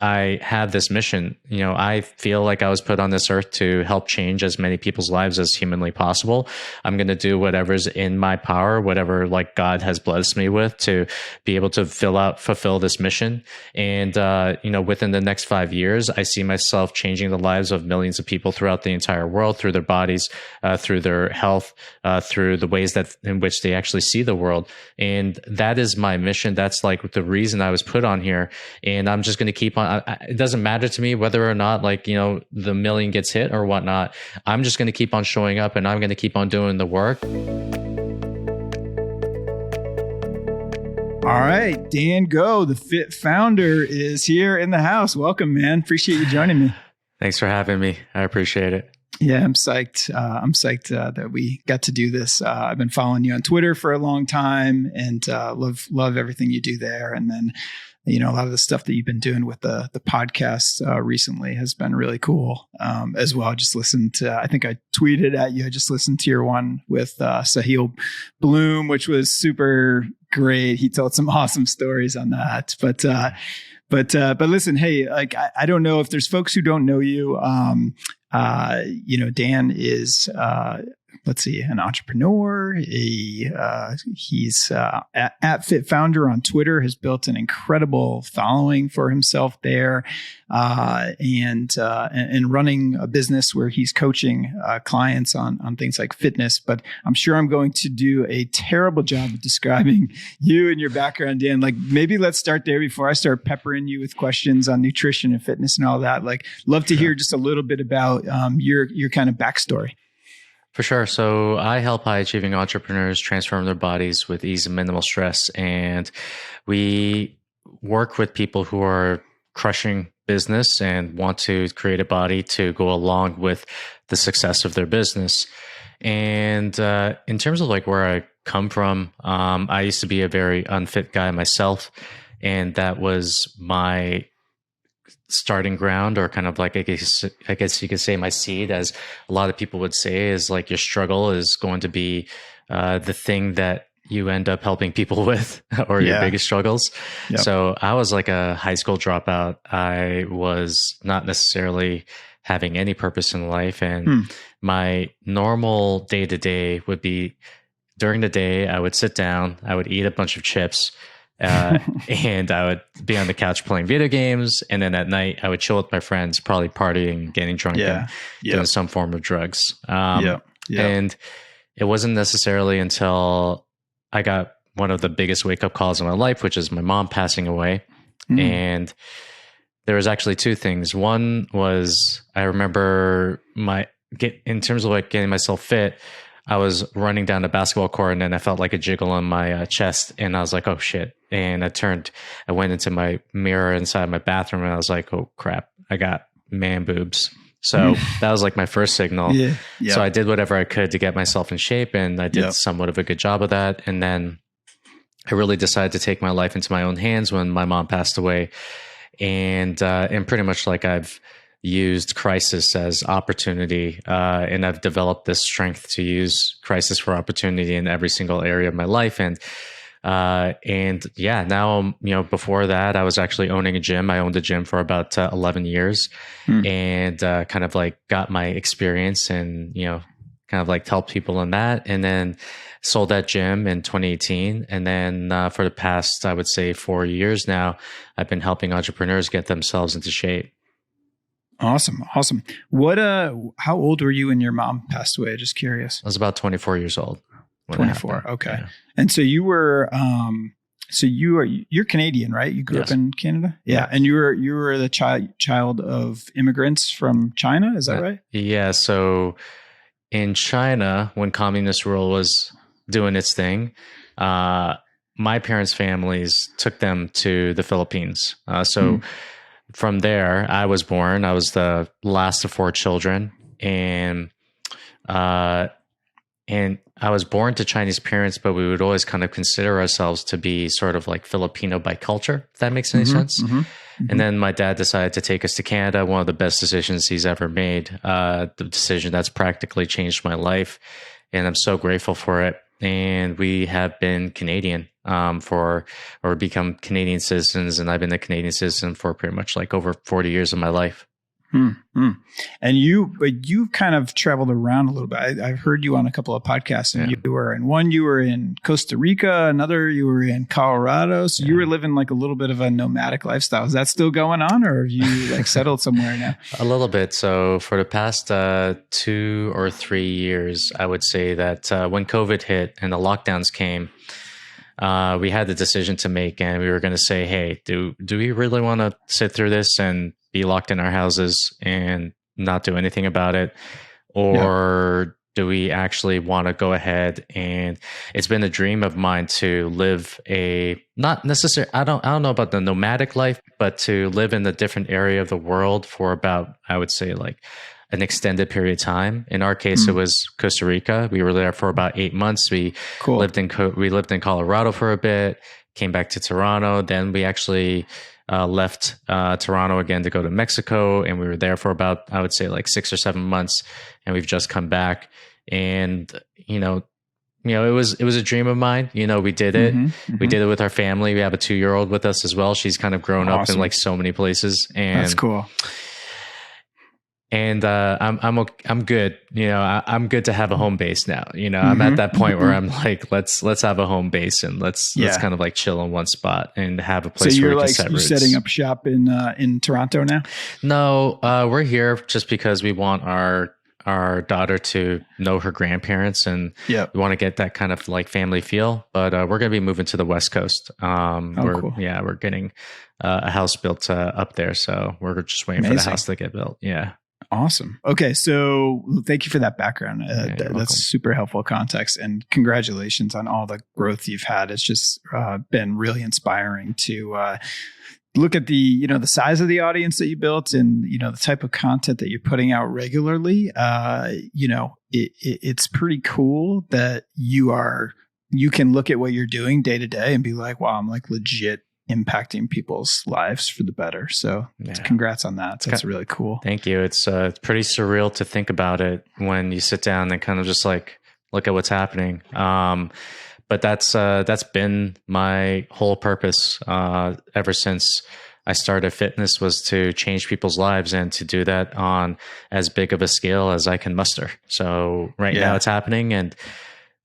I have this mission. I feel like I was put on this earth to help change as many people's lives as humanly possible. I'm going to do whatever's in my power, whatever like God has blessed me with to be able to fulfill this mission. And, within the next 5 years, I see myself changing the lives of millions of people throughout the entire world, through their bodies, through their health, through the ways in which they actually see the world. And that is my mission. That's like the reason I was put on here. And I'm just going to keep on. It doesn't matter to me whether or not the million gets hit or whatnot. I'm just going to keep on showing up, and I'm going to keep on doing the work. All right, Dan Go, the Fit founder, is here in the house. Welcome, man. Appreciate you joining me. Thanks for having me. I appreciate it. Yeah, I'm psyched. I'm psyched that we got to do this. I've been following you on Twitter for a long time, and love everything you do there. And then, a lot of the stuff that you've been doing with the podcast recently has been really cool as well. I just listened to, I think I tweeted at you, I just listened to your one with Sahil Bloom, which was super great. He told some awesome stories on that. But listen, hey, like, I don't know if there's folks who don't know you. Dan is, an entrepreneur. He's at Fit Founder on Twitter, has built an incredible following for himself there, and running a business where he's coaching clients on things like fitness. But I'm sure I'm going to do a terrible job of describing you and your background, Dan. Like, maybe let's start there before I start peppering you with questions on nutrition and fitness and all that. Like, love to hear just a little bit about your kind of backstory. For sure. So I help high achieving entrepreneurs transform their bodies with ease and minimal stress. And we work with people who are crushing business and want to create a body to go along with the success of their business. And in terms of like where I come from, I used to be a very unfit guy myself. And that was my starting ground, or kind of like, I guess you could say my seed, as a lot of people would say, is like your struggle is going to be the thing that you end up helping people with, or your biggest struggles. Yep. So I was like a high school dropout. I was not necessarily having any purpose in life. And my normal day to day would be, during the day, I would sit down, I would eat a bunch of chips, and I would be on the couch playing video games. And then at night I would chill with my friends, probably partying, getting drunk, and doing some form of drugs. And it wasn't necessarily until I got one of the biggest wake up calls in my life, which is my mom passing away. And there was actually two things. One was, I remember in terms of like getting myself fit, I was running down the basketball court, and then I felt like a jiggle on my chest, and I was like, oh shit. And I went into my mirror inside my bathroom, and I was like, oh crap, I got man boobs. So that was like my first signal. So I did whatever I could to get myself in shape, and I did somewhat of a good job of that. And then I really decided to take my life into my own hands when my mom passed away. And pretty much like I've used crisis as opportunity, and I've developed this strength to use crisis for opportunity in every single area of my life. And now, before that, I was actually owning a gym. I owned a gym for about 11 years, and kind of like got my experience and, kind of like helped people in that, and then sold that gym in 2018. And then for the past, I would say 4 years now, I've been helping entrepreneurs get themselves into shape. Awesome. What, how old were you when your mom passed away? Just curious. I was about 24 years old. 24. Okay. Yeah. And so you were, you're Canadian, right? You grew up in Canada? Yeah. And you were the child of immigrants from China. Is that right? Yeah. So in China, when communist rule was doing its thing, my parents' families took them to the Philippines. From there, I was born. I was the last of 4 children, and I was born to Chinese parents, but we would always kind of consider ourselves to be sort of like Filipino by culture, if that makes any sense. And then my dad decided to take us to Canada. One of the best decisions he's ever made. The decision that's practically changed my life, and I'm so grateful for it. and we have been Canadian or become Canadian citizens. And I've been a Canadian citizen for pretty much like over 40 years of my life. And you've kind of traveled around a little bit. I've heard you on a couple of podcasts, and you were in Costa Rica, another you were in Colorado. So you were living like a little bit of a nomadic lifestyle. Is that still going on, or have you like settled somewhere now? A little bit. So for the past 2 or 3 years, I would say that when COVID hit and the lockdowns came, we had the decision to make, and we were going to say, hey, do we really want to sit through this and be locked in our houses and not do anything about it? Or do we actually want to go ahead? And it's been a dream of mine to live not necessarily, I don't know about the nomadic life, but to live in a different area of the world for about, I would say like an extended period of time. In our case, it was Costa Rica. We were there for about 8 months. We lived in Colorado for a bit, came back to Toronto. Then we actually left Toronto again to go to Mexico, and we were there for about, I would say like 6 or 7 months, and we've just come back. And it was a dream of mine. We did it. We did it with our family. We have a 2-year-old with us as well. She's kind of grown up in like so many places, and that's cool. And I'm good. I'm good to have a home base now. I'm at that point where I'm like, let's have a home base, and let's kind of like chill in one spot and have a place where we can set roots. So you're setting up shop in Toronto now? No, we're here just because we want our daughter to know her grandparents, and we want to get that kind of like family feel. But we're going to be moving to the West Coast. Cool. Yeah, we're getting a house built up there, so we're just waiting for the house to get built. Yeah. Awesome. Okay. So thank you for that background. That's super helpful context, and congratulations on all the growth you've had. It's just been really inspiring to look at the size of the audience that you built, and, the type of content that you're putting out regularly. It's pretty cool that you can look at what you're doing day to day and be like, wow, I'm like legit impacting people's lives for the better. So congrats on that. That's really cool. Thank you. It's pretty surreal to think about it when you sit down and kind of just like look at what's happening. But that's been my whole purpose ever since I started fitness, was to change people's lives, and to do that on as big of a scale as I can muster. So now it's happening, and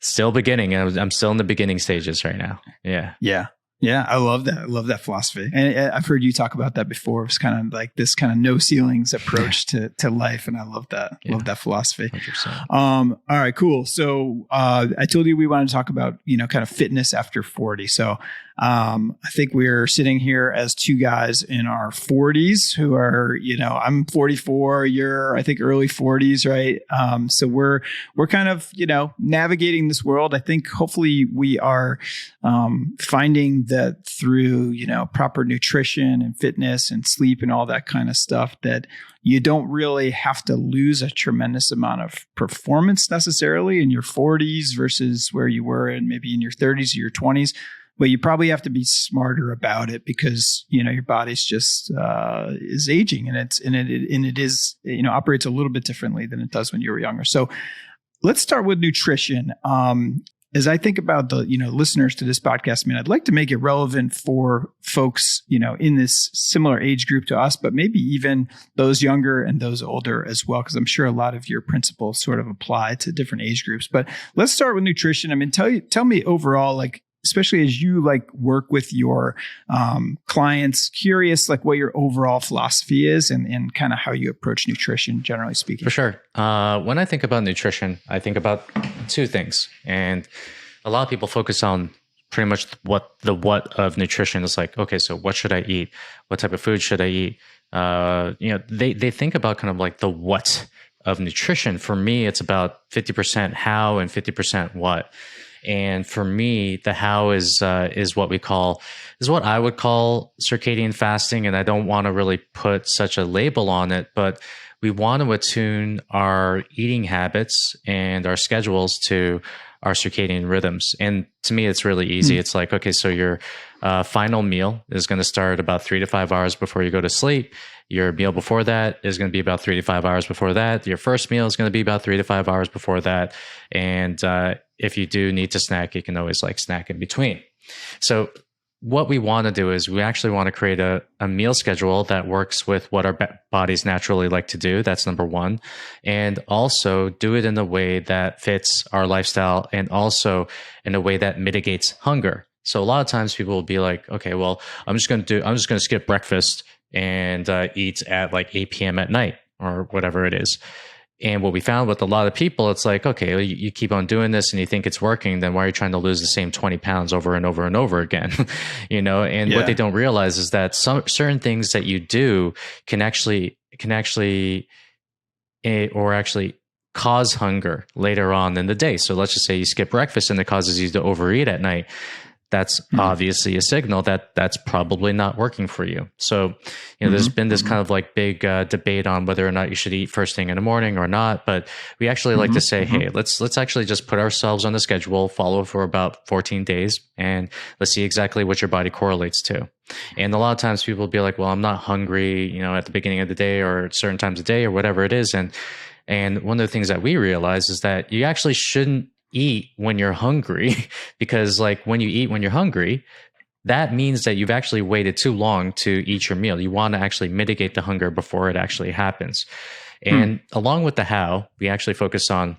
still beginning. I'm still in the beginning stages right now. Yeah. Yeah. Yeah, I love that. I love that philosophy. And I've heard you talk about that before. It's kind of like this kind of no ceilings approach to life. And I love that. Love that philosophy. 100%. All right, cool. So I told you we wanted to talk about, kind of fitness after 40. So I think we're sitting here as two guys in our 40s who are, I'm 44, you're, I think, early 40s, right? So we're kind of, navigating this world. I think hopefully we are finding that through, proper nutrition and fitness and sleep and all that kind of stuff, that you don't really have to lose a tremendous amount of performance necessarily in your 40s versus where you were in maybe in your 30s or your 20s. But you probably have to be smarter about it because, your body's just is aging, and it is, operates a little bit differently than it does when you were younger. So let's start with nutrition. As I think about the, listeners to this podcast, I'd like to make it relevant for folks, in this similar age group to us, but maybe even those younger and those older as well, because I'm sure a lot of your principles sort of apply to different age groups. But let's start with nutrition. Tell me overall, like, especially as you work with your clients, curious what your overall philosophy is and kind of how you approach nutrition, generally speaking. For sure. When I think about nutrition, I think about two things. And a lot of people focus on pretty much what of nutrition is like. Okay, so what should I eat? What type of food should I eat? They think about kind of like the what of nutrition. For me, it's about 50% how and 50% what. And for me, the how is what I would call circadian fasting. And I don't want to really put such a label on it, but we want to attune our eating habits and our schedules to our circadian rhythms. And to me, it's really easy. It's like, okay, so your final meal is going to start about 3 to 5 hours before you go to sleep. Your meal before that is going to be about 3 to 5 hours before that. Your first meal is going to be about 3 to 5 hours before that. And if you do need to snack, you can always like snack in between. So what we want to do is we actually want to create a meal schedule that works with what our bodies naturally like to do. That's number one. And also do it in a way that fits our lifestyle and also in a way that mitigates hunger. So a lot of times people will be like, okay, well, I'm just going to skip breakfast and eat at like 8 p.m. at night or whatever it is. And what we found with a lot of people, it's like, okay, you keep on doing this and you think it's working, then why are you trying to lose the same 20 pounds over and over and over again? And what they don't realize is that certain things that you do can actually cause hunger later on in the day. So let's just say you skip breakfast and it causes you to overeat at night. That's obviously a signal that that's probably not working for you. So, there's been this kind of like big debate on whether or not you should eat first thing in the morning or not. But we actually like to say, hey, let's actually just put ourselves on the schedule, follow for about 14 days, and let's see exactly what your body correlates to. And a lot of times people will be like, well, I'm not hungry, at the beginning of the day or at certain times of day or whatever it is. And one of the things that we realize is that you actually shouldn't eat when you're hungry, because like when you eat when you're hungry, that means that you've actually waited too long to eat your meal. You want to actually mitigate the hunger before it actually happens. And along with the how, we actually focus on,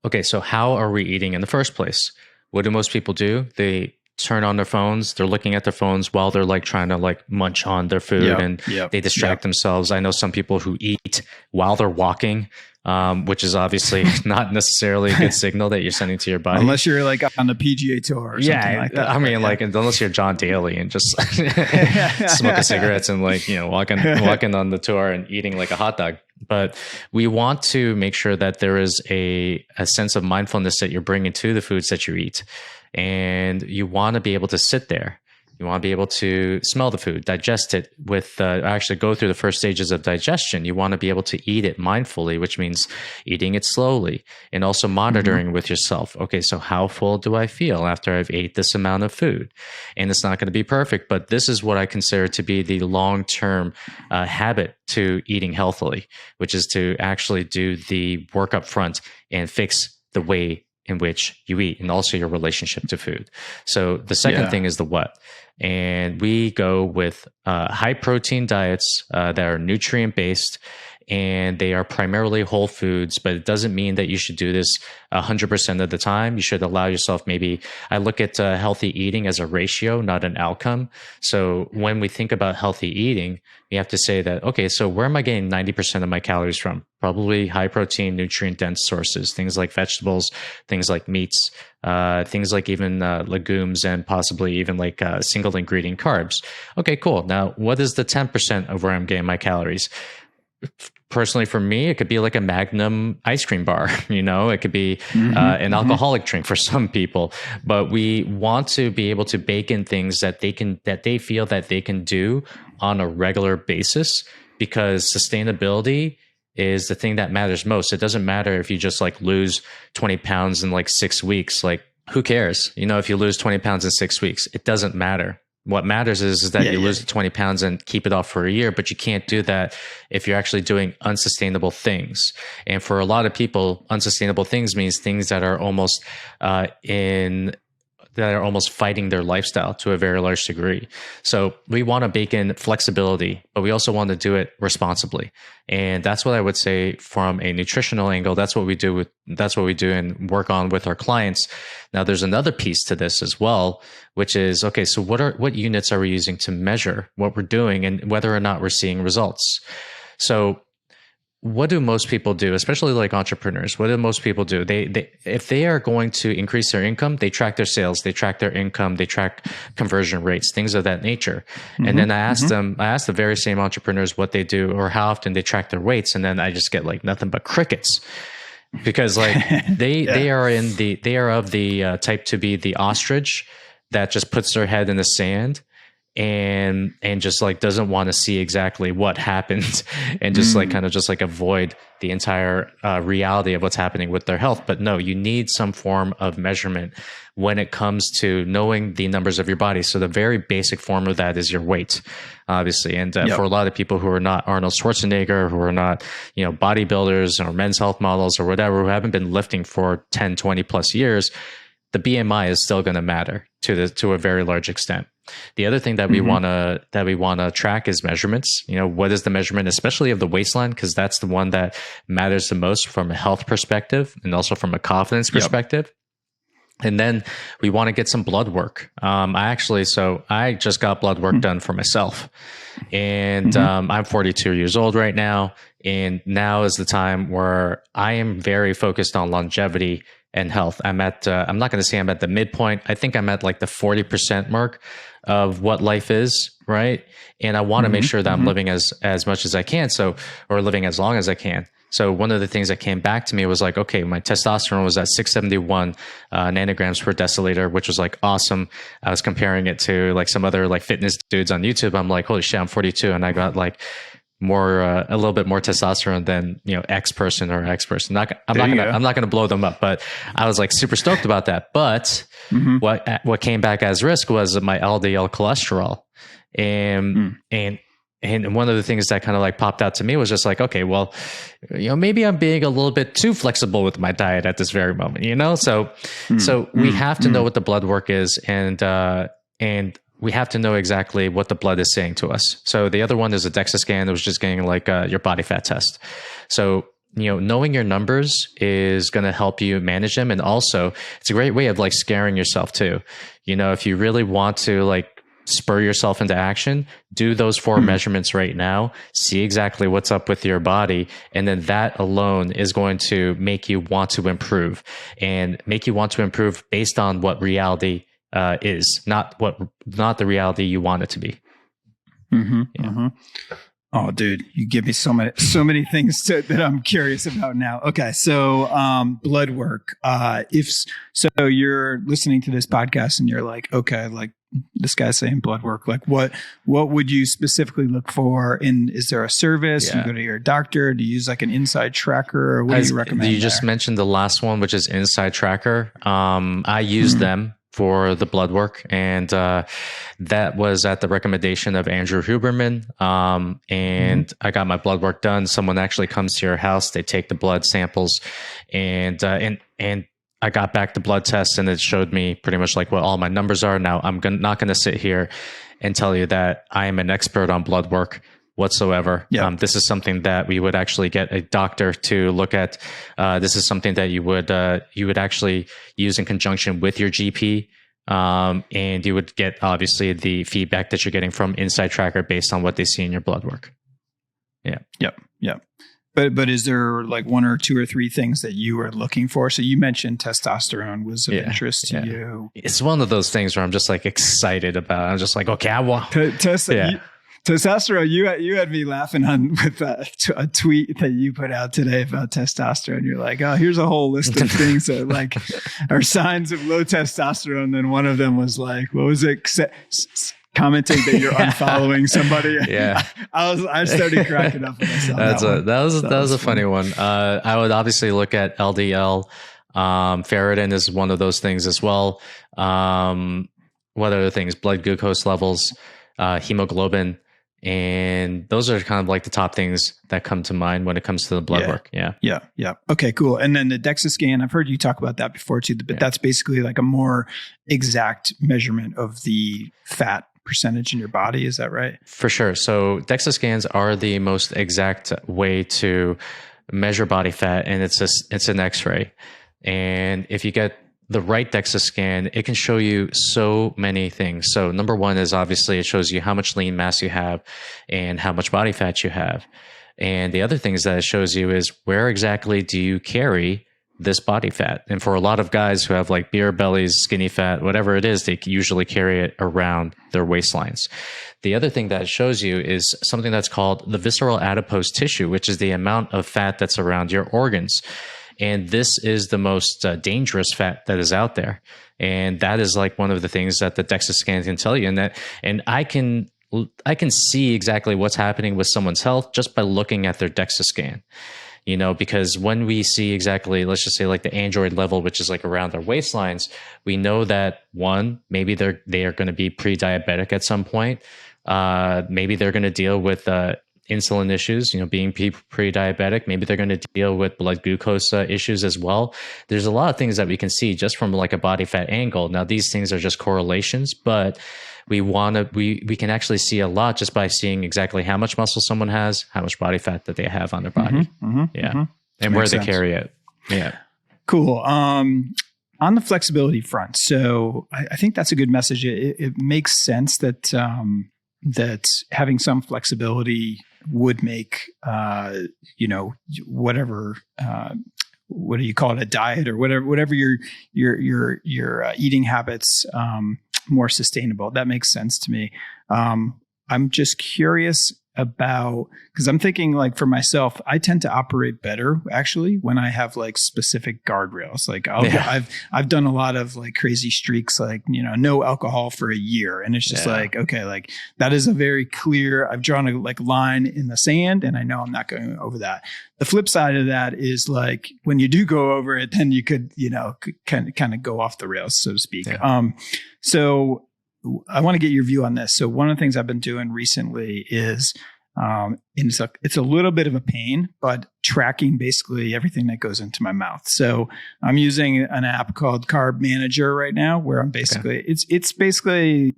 okay, so how are we eating in the first place? What do most people do? They turn on their phones. They're looking at their phones while they're like trying to like munch on their food and they distract themselves. I know some people who eat while they're walking, which is obviously not necessarily a good signal that you're sending to your body. Unless you're like on the PGA Tour or something like that. I mean, like, unless you're John Daly and just smoking cigarettes and like, walking on the tour and eating like a hot dog. But we want to make sure that there is a sense of mindfulness that you're bringing to the foods that you eat. And you want to be able to sit there. You want to be able to smell the food, digest it actually go through the first stages of digestion. You want to be able to eat it mindfully, which means eating it slowly and also monitoring with yourself. Okay, so how full do I feel after I've ate this amount of food? And it's not going to be perfect, but this is what I consider to be the long-term habit to eating healthily, which is to actually do the work up front and fix the way in which you eat and also your relationship to food. So the second thing is the what. And we go with high protein diets that are nutrient based, and they are primarily whole foods, but it doesn't mean that you should do this 100% of the time. You should allow yourself I look at healthy eating as a ratio, not an outcome. So when we think about healthy eating, you have to say that, okay, so where am I getting 90% of my calories from? Probably high protein, nutrient dense sources, things like vegetables, things like meats, things like even legumes, and possibly even like single ingredient carbs. Okay, cool. Now, what is the 10% of where I'm getting my calories? Personally, for me, it could be like a Magnum ice cream bar. It could be an alcoholic drink for some people. But we want to be able to bake in things that they feel that they can do on a regular basis, because sustainability is the thing that matters most. It doesn't matter if you just like lose 20 pounds in like 6 weeks. Like, who cares? If you lose 20 pounds in 6 weeks, it doesn't matter. What matters is that you lose 20 pounds and keep it off for a year, but you can't do that if you're actually doing unsustainable things. And for a lot of people, unsustainable things means things that are almost fighting their lifestyle to a very large degree. So we want to bake in flexibility, but we also want to do it responsibly. And that's what I would say from a nutritional angle. That's what we do and work on with our clients. Now, there's another piece to this as well, which is, okay, so what units are we using to measure what we're doing and whether or not we're seeing results? So what do most people do, especially like entrepreneurs? What do most people do? They if they are going to increase their income, they track their sales, they track their income, they track conversion rates, things of that nature. And then I ask the very same entrepreneurs what they do or how often they track their weights, and then I just get like nothing but crickets, because like they are of the type to be the ostrich that just puts their head in the sand and just like doesn't want to see exactly what happened and just like kind of just like avoid the entire reality of what's happening with their health. But no, you need some form of measurement when it comes to knowing the numbers of your body. So the very basic form of that is your weight, obviously. And for a lot of people who are not Arnold Schwarzenegger, who are not, you know, bodybuilders or men's health models or whatever, who haven't been lifting for 10, 20 plus years, the BMI is still going to matter to a very large extent. The other thing that we want to track is measurements. You know, what is the measurement, especially of the waistline, because that's the one that matters the most from a health perspective and also from a confidence perspective. And then we want to get some blood work. I just got blood work done for myself, and I'm 42 years old right now. And now is the time where I am very focused on longevity and health. I'm not going to say I'm at the midpoint. I think I'm at like the 40% mark of what life is, right? And I want to make sure that I'm living as much as I can. Or living as long as I can. So one of the things that came back to me was like, okay, my testosterone was at 671 nanograms per deciliter, which was like awesome. I was comparing it to like some other like fitness dudes on YouTube. I'm like, holy shit, I'm 42 and I got like a little bit more testosterone than, you know, X person. I'm not gonna blow them up, but I was like super stoked about that. But what came back as risk was my LDL cholesterol, and one of the things that kind of like popped out to me was just like, okay, well, you know, maybe I'm being a little bit too flexible with my diet at this very moment, you know? So we have to know what the blood work is, and we have to know exactly what the blood is saying to us. So the other one is a DEXA scan that was just getting like your body fat test. So, you know, knowing your numbers is going to help you manage them. And also it's a great way of like scaring yourself too. You know, if you really want to like spur yourself into action, do those 4 measurements right now, see exactly what's up with your body. And then that alone is going to make you want to improve, and make you want to improve based on what reality is, not the reality you want it to be. Oh, dude, you give me so many things that I'm curious about now. Okay, so blood work. If you're listening to this podcast and you're like, okay, like this guy's saying blood work, like what would you specifically look for? And is there a service? Do you go to your doctor? Do you use like an inside tracker? Or what do you recommend? You just mentioned the last one, which is Inside Tracker. I use them for the blood work, and that was at the recommendation of Andrew Huberman. And I got my blood work done. Someone actually comes to your house, they take the blood samples, and I got back the blood test, and it showed me pretty much like what all my numbers are. Now I'm not going to sit here and tell you that I am an expert on blood work whatsoever. This is something that we would actually get a doctor to look at. This is something that you would actually use in conjunction with your GP. And you would get obviously the feedback that you're getting from Inside Tracker based on what they see in your blood work. But is there like 1 or 2 or 3 things that you were looking for? So you mentioned testosterone was of interest to you. It's one of those things where I'm just like excited about it. I'm just like, okay, I want testosterone. You had me laughing with a tweet that you put out today about testosterone. You're like, oh, here's a whole list of things that like are signs of low testosterone. And one of them was like, what was it? Commenting that you're unfollowing somebody. I started cracking up when I saw that was a funny one. I would obviously look at LDL. Ferritin is one of those things as well. What other things? Blood glucose levels, hemoglobin, and those are kind of like the top things that come to mind when it comes to the blood work. Yeah. Okay, cool. And then the DEXA scan, I've heard you talk about that before too, but that's basically like a more exact measurement of the fat percentage in your body. Is that right? For sure. So DEXA scans are the most exact way to measure body fat, and it's an X-ray. And if you get the right DEXA scan, it can show you so many things. So number one is obviously it shows you how much lean mass you have and how much body fat you have. And the other things that it shows you is where exactly do you carry this body fat. And for a lot of guys who have like beer bellies, skinny fat, whatever it is, they usually carry it around their waistlines. The other thing that it shows you is something that's called the visceral adipose tissue, which is the amount of fat that's around your organs. And this is the most dangerous fat that is out there. And that is like one of the things that the DEXA scan can tell you. And I can see exactly what's happening with someone's health just by looking at their DEXA scan. Because when we see exactly, let's just say like the android level, which is like around their waistlines, we know that one, maybe they are going to be pre-diabetic at some point. Maybe they're going to deal with insulin issues, being pre-diabetic. Maybe they're going to deal with blood glucose issues as well. There's a lot of things that we can see just from like a body fat angle. Now, these things are just correlations, but we can actually see a lot just by seeing exactly how much muscle someone has, how much body fat that they have on their body. And where they carry it. Yeah. Cool. On the flexibility front. So I think that's a good message. It makes sense that, that having some flexibility would make, whatever, what do you call it? A diet or whatever your eating habits, more sustainable. That makes sense to me. I'm just curious about, because I'm thinking like for myself, I tend to operate better actually when I have like specific guardrails. Like I've done a lot of like crazy streaks, like, no alcohol for a year. And it's just like, okay, like that is a very clear, I've drawn a like line in the sand and I know I'm not going over that. The flip side of that is like when you do go over it, then you could, kind of go off the rails, so to speak. Yeah. So I want to get your view on this. So one of the things I've been doing recently is, and it's a little bit of a pain, but tracking basically everything that goes into my mouth. So I'm using an app called Carb Manager right now, where I'm basically, it's basically,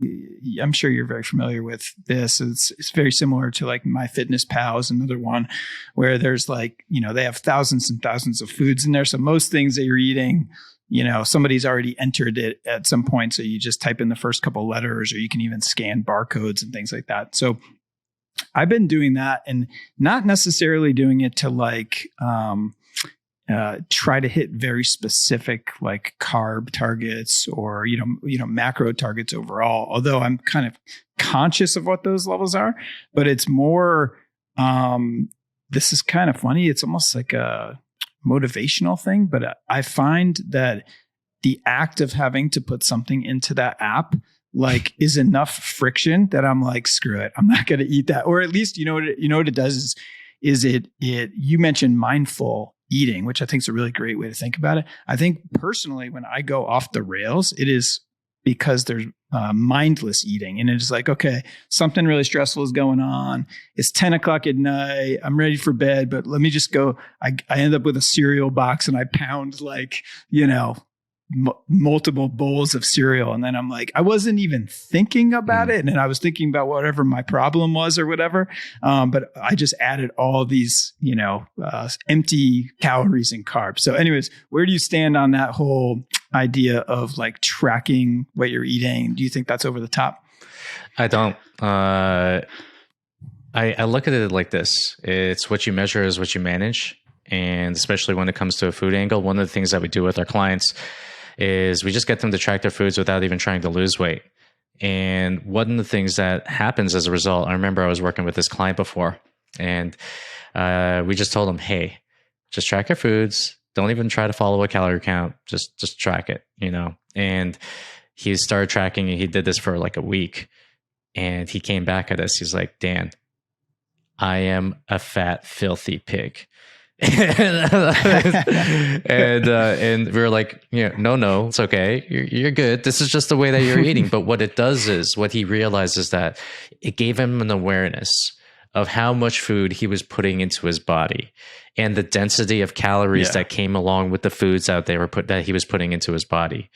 I'm sure you're very familiar with this. It's very similar to like MyFitnessPal is another one where there's like, they have thousands and thousands of foods in there. So most things that you're eating, somebody's already entered it at some point. So you just type in the first couple letters, or you can even scan barcodes and things like that. So I've been doing that and not necessarily doing it to like, try to hit very specific like carb targets or, macro targets overall, although I'm kind of conscious of what those levels are, but it's more, this is kind of funny. It's almost like a motivational thing, but I find that the act of having to put something into that app like is enough friction that I'm like, screw it, I'm not going to eat that. Or at least, what it does is it, you mentioned mindful eating, which I think is a really great way to think about it. I think personally, when I go off the rails, it is because there's mindless eating. And it's like, okay, something really stressful is going on. It's 10 o'clock at night. I'm ready for bed, but let me just go. I end up with a cereal box and I pound like, multiple bowls of cereal. And then I'm like, I wasn't even thinking about it. And I was thinking about whatever my problem was or whatever. But I just added all these, empty calories and carbs. So anyways, where do you stand on that whole idea of like tracking what you're eating? Do you think that's over the top? I don't. I look at it like this. It's what you measure is what you manage. And especially when it comes to a food angle, one of the things that we do with our clients is we just get them to track their foods without even trying to lose weight. And one of the things that happens as a result, I remember I was working with this client before, and we just told him, hey, just track your foods. Don't even try to follow a calorie count. Just track it, And he started tracking, and he did this for like a week. And he came back at us. He's like, Dan, I am a fat, filthy pig. and we were like, no, it's okay. You're good. This is just the way that you're eating. But what it does is, what he realized is that it gave him an awareness of how much food he was putting into his body and the density of calories that came along with the foods that he was putting into his body.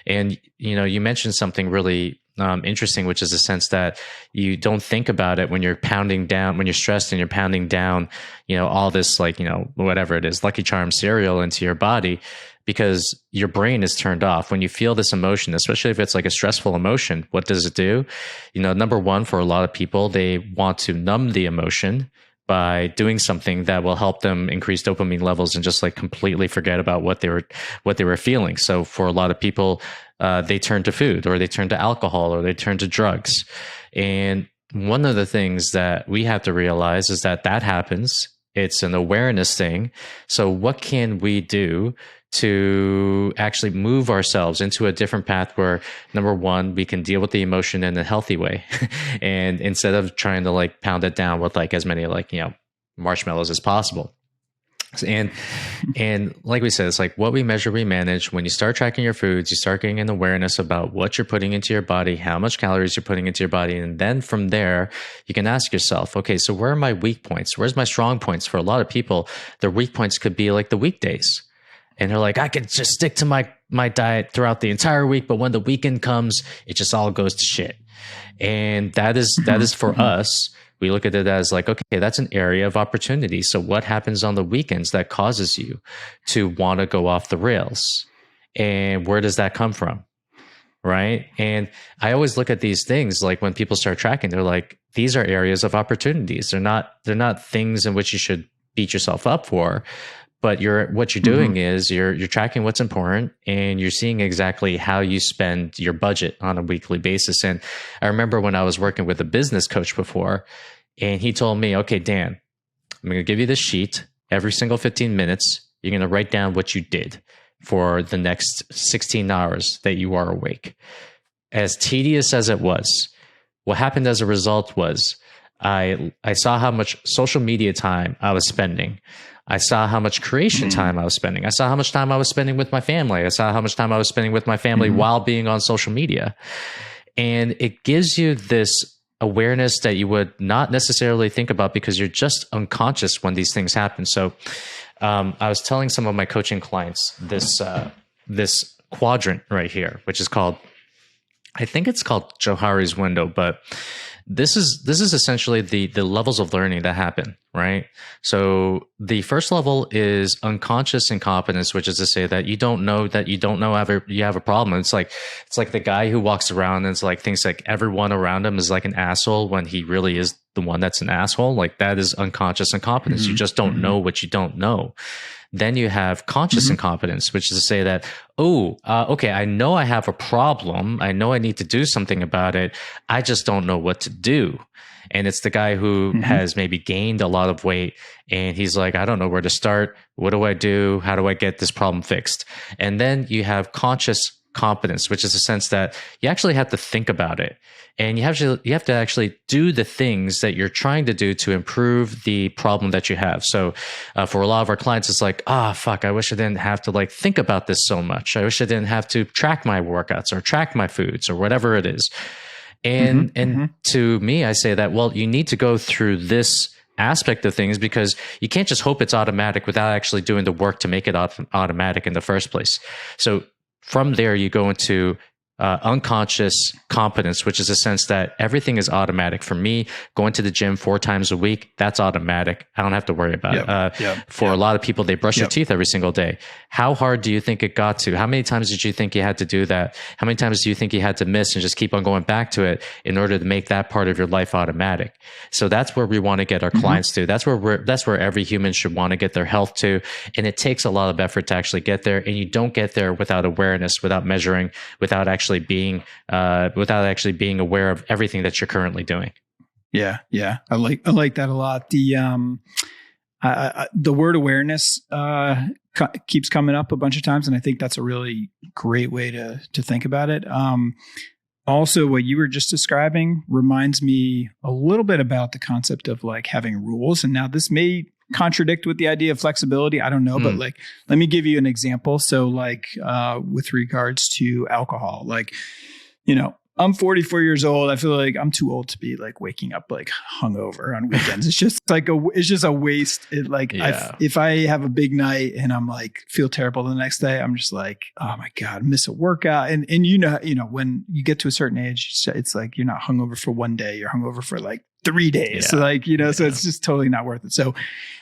And, you mentioned something really interesting, which is the sense that you don't think about it when you're pounding down, when you're stressed and you're pounding down, all this like, whatever it is, Lucky Charms cereal into your body, because your brain is turned off. When you feel this emotion, especially if it's like a stressful emotion, what does it do? Number one, for a lot of people, they want to numb the emotion by doing something that will help them increase dopamine levels and just like completely forget about what they were feeling. So for a lot of people, they turn to food, or they turn to alcohol, or they turn to drugs. And one of the things that we have to realize is that happens, It's an awareness thing. So what can we do to actually move ourselves into a different path where, number one, we can deal with the emotion in a healthy way. And instead of trying to like pound it down with like as many like, marshmallows as possible. And like we said, it's like what we measure, we manage. When you start tracking your foods, you start getting an awareness about what you're putting into your body, how much calories you're putting into your body. And then from there, you can ask yourself, okay, so where are my weak points? Where's my strong points? For a lot of people, their weak points could be like the weekdays. And they're like, I could just stick to my diet throughout the entire week, but when the weekend comes, it just all goes to shit. And that is for us. We look at it as like, okay, that's an area of opportunity. So what happens on the weekends that causes you to want to go off the rails? And where does that come from? Right. And I always look at these things like when people start tracking, they're like, these are areas of opportunities. They're not things in which you should beat yourself up for. But what you're doing is you're tracking what's important, and you're seeing exactly how you spend your budget on a weekly basis. And I remember when I was working with a business coach before, and he told me, okay, Dan, I'm going to give you this sheet. Every single 15 minutes, you're going to write down what you did for the next 16 hours that you are awake. As tedious as it was, what happened as a result was I saw how much social media time I was spending. I saw how much creation time I was spending. I saw how much time I was spending with my family. I saw how much time I was spending with my family while being on social media. And it gives you this awareness that you would not necessarily think about because you're just unconscious when these things happen. So I was telling some of my coaching clients this quadrant right here, which is called, I think it's called Johari's window, but this is essentially the levels of learning that happen, right? So the first level is unconscious incompetence, which is to say that you don't know you have a problem. It's like the guy who walks around and it's like thinks like everyone around him is like an asshole when he really is the one that's an asshole. Like that is unconscious incompetence. You just don't know what you don't know. Then you have conscious incompetence, which is to say that, okay, I know I have a problem. I know I need to do something about it. I just don't know what to do. And it's the guy who has maybe gained a lot of weight and he's like, I don't know where to start. What do I do? How do I get this problem fixed? And then you have conscious competence, which is a sense that you actually have to think about it. And you have to actually do the things that you're trying to do to improve the problem that you have. So for a lot of our clients, it's like, fuck, I wish I didn't have to like think about this so much. I wish I didn't have to track my workouts or track my foods or whatever it is. And to me, I say that, well, you need to go through this aspect of things because you can't just hope it's automatic without actually doing the work to make it automatic in the first place. So from there, you go into unconscious competence, which is a sense that everything is automatic. For me, going to the gym 4 times a week, that's automatic. I don't have to worry about it. For a lot of people, they brush their teeth every single day. How hard do you think it got to? How many times did you think you had to do that? How many times do you think you had to miss and just keep on going back to it in order to make that part of your life automatic? So that's where we want to get our clients to. That's where every human should want to get their health to. And it takes a lot of effort to actually get there. And you don't get there without awareness, without measuring, without actually being aware of everything that you're currently doing. Yeah. I like that a lot. The word awareness keeps coming up a bunch of times, and I think that's a really great way to think about it. Also, what you were just describing reminds me a little bit about the concept of like having rules. And now this may contradict with the idea of flexibility. I don't know, but like, let me give you an example. So like, with regards to alcohol, like, I'm 44 years old. I feel like I'm too old to be like waking up like hungover on weekends. It's just like it's just a waste. If I have a big night and I'm like feel terrible the next day, I'm just like, oh my God, miss a workout. And when you get to a certain age, it's like you're not hungover for one day, you're hungover for like 3 days. So so it's just totally not worth it. So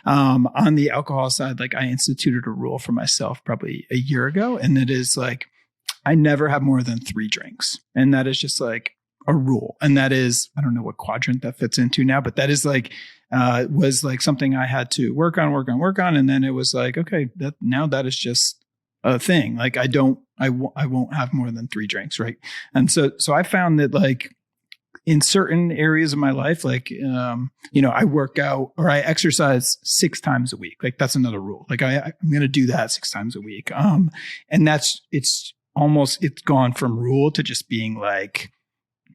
on the alcohol side, like I instituted a rule for myself probably a year ago, and it is like I never have more than 3 drinks. And that is just like a rule. And that is, I don't know what quadrant that fits into now, but that is like, was like something I had to work on. And then it was like, okay, that is just a thing. Like I won't have more than 3 drinks. Right. And so I found that like, in certain areas of my life, like, I work out or I exercise 6 times a week. Like that's another rule. Like I'm going to do that 6 times a week. And it's gone from rule to just being like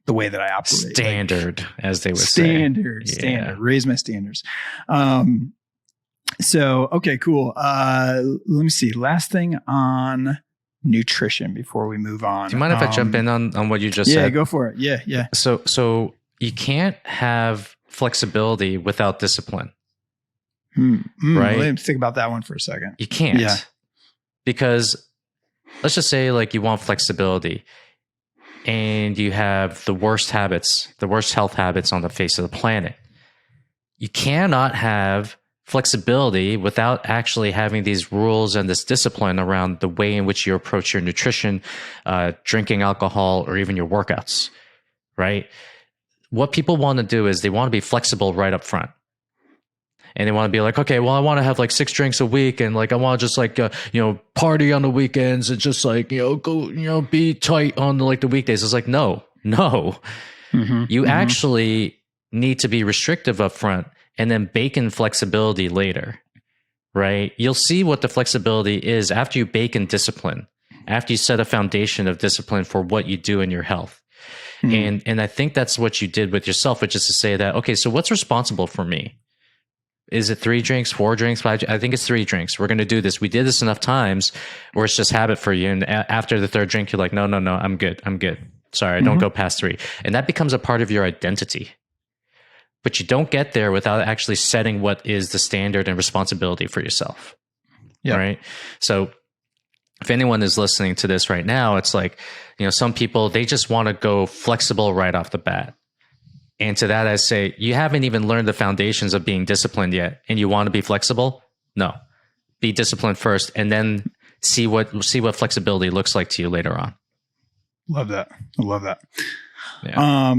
the way that I operate. Standard, like, as they would say. Yeah. Standard, raise my standards. So, okay, cool. Let me see. Last thing on nutrition before we move on. Do you mind if I jump in on what you just said? Yeah, go for it. Yeah. So you can't have flexibility without discipline. Right? Well, let me think about that one for a second. You can't. Yeah. Because let's just say like you want flexibility and you have the worst health habits on the face of the planet. You cannot have flexibility without actually having these rules and this discipline around the way in which you approach your nutrition, drinking alcohol, or even your workouts, right? What people want to do is they want to be flexible right up front. And they want to be like, okay, well, I want to have like 6 drinks a week. And like, I want to just like, party on the weekends and just like, go, be tight on the weekdays. It's like, no. You actually need to be restrictive up front and then bake in flexibility later, right? You'll see what the flexibility is after you bake in discipline, after you set a foundation of discipline for what you do in your health. And I think that's what you did with yourself, which is to say that, okay, so what's responsible for me? Is it 3 drinks, 4 drinks, 5? I think it's 3 drinks. We're going to do this. We did this enough times where it's just habit for you. And after the 3rd drink, you're like, no, I'm good. Sorry, don't go past 3. And that becomes a part of your identity. But you don't get there without actually setting what is the standard and responsibility for yourself. Yeah. Right. So if anyone is listening to this right now, it's like, some people, they just want to go flexible right off the bat. And to that, I say, you haven't even learned the foundations of being disciplined yet. And you want to be flexible? No. Be disciplined first and then see what flexibility looks like to you later on. Love that. I love that. Yeah.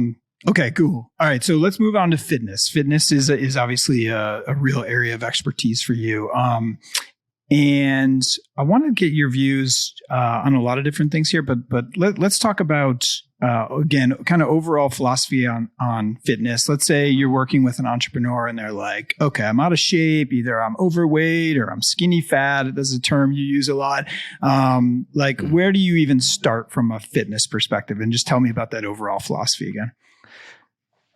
Okay, cool. All right. So let's move on to fitness. Fitness is obviously a real area of expertise for you. And I want to get your views on a lot of different things here, but let's talk about, again, kind of overall philosophy on fitness. Let's say you're working with an entrepreneur and they're like, okay, I'm out of shape. Either I'm overweight or I'm skinny fat. That's a term you use a lot. Where do you even start from a fitness perspective? And just tell me about that overall philosophy again.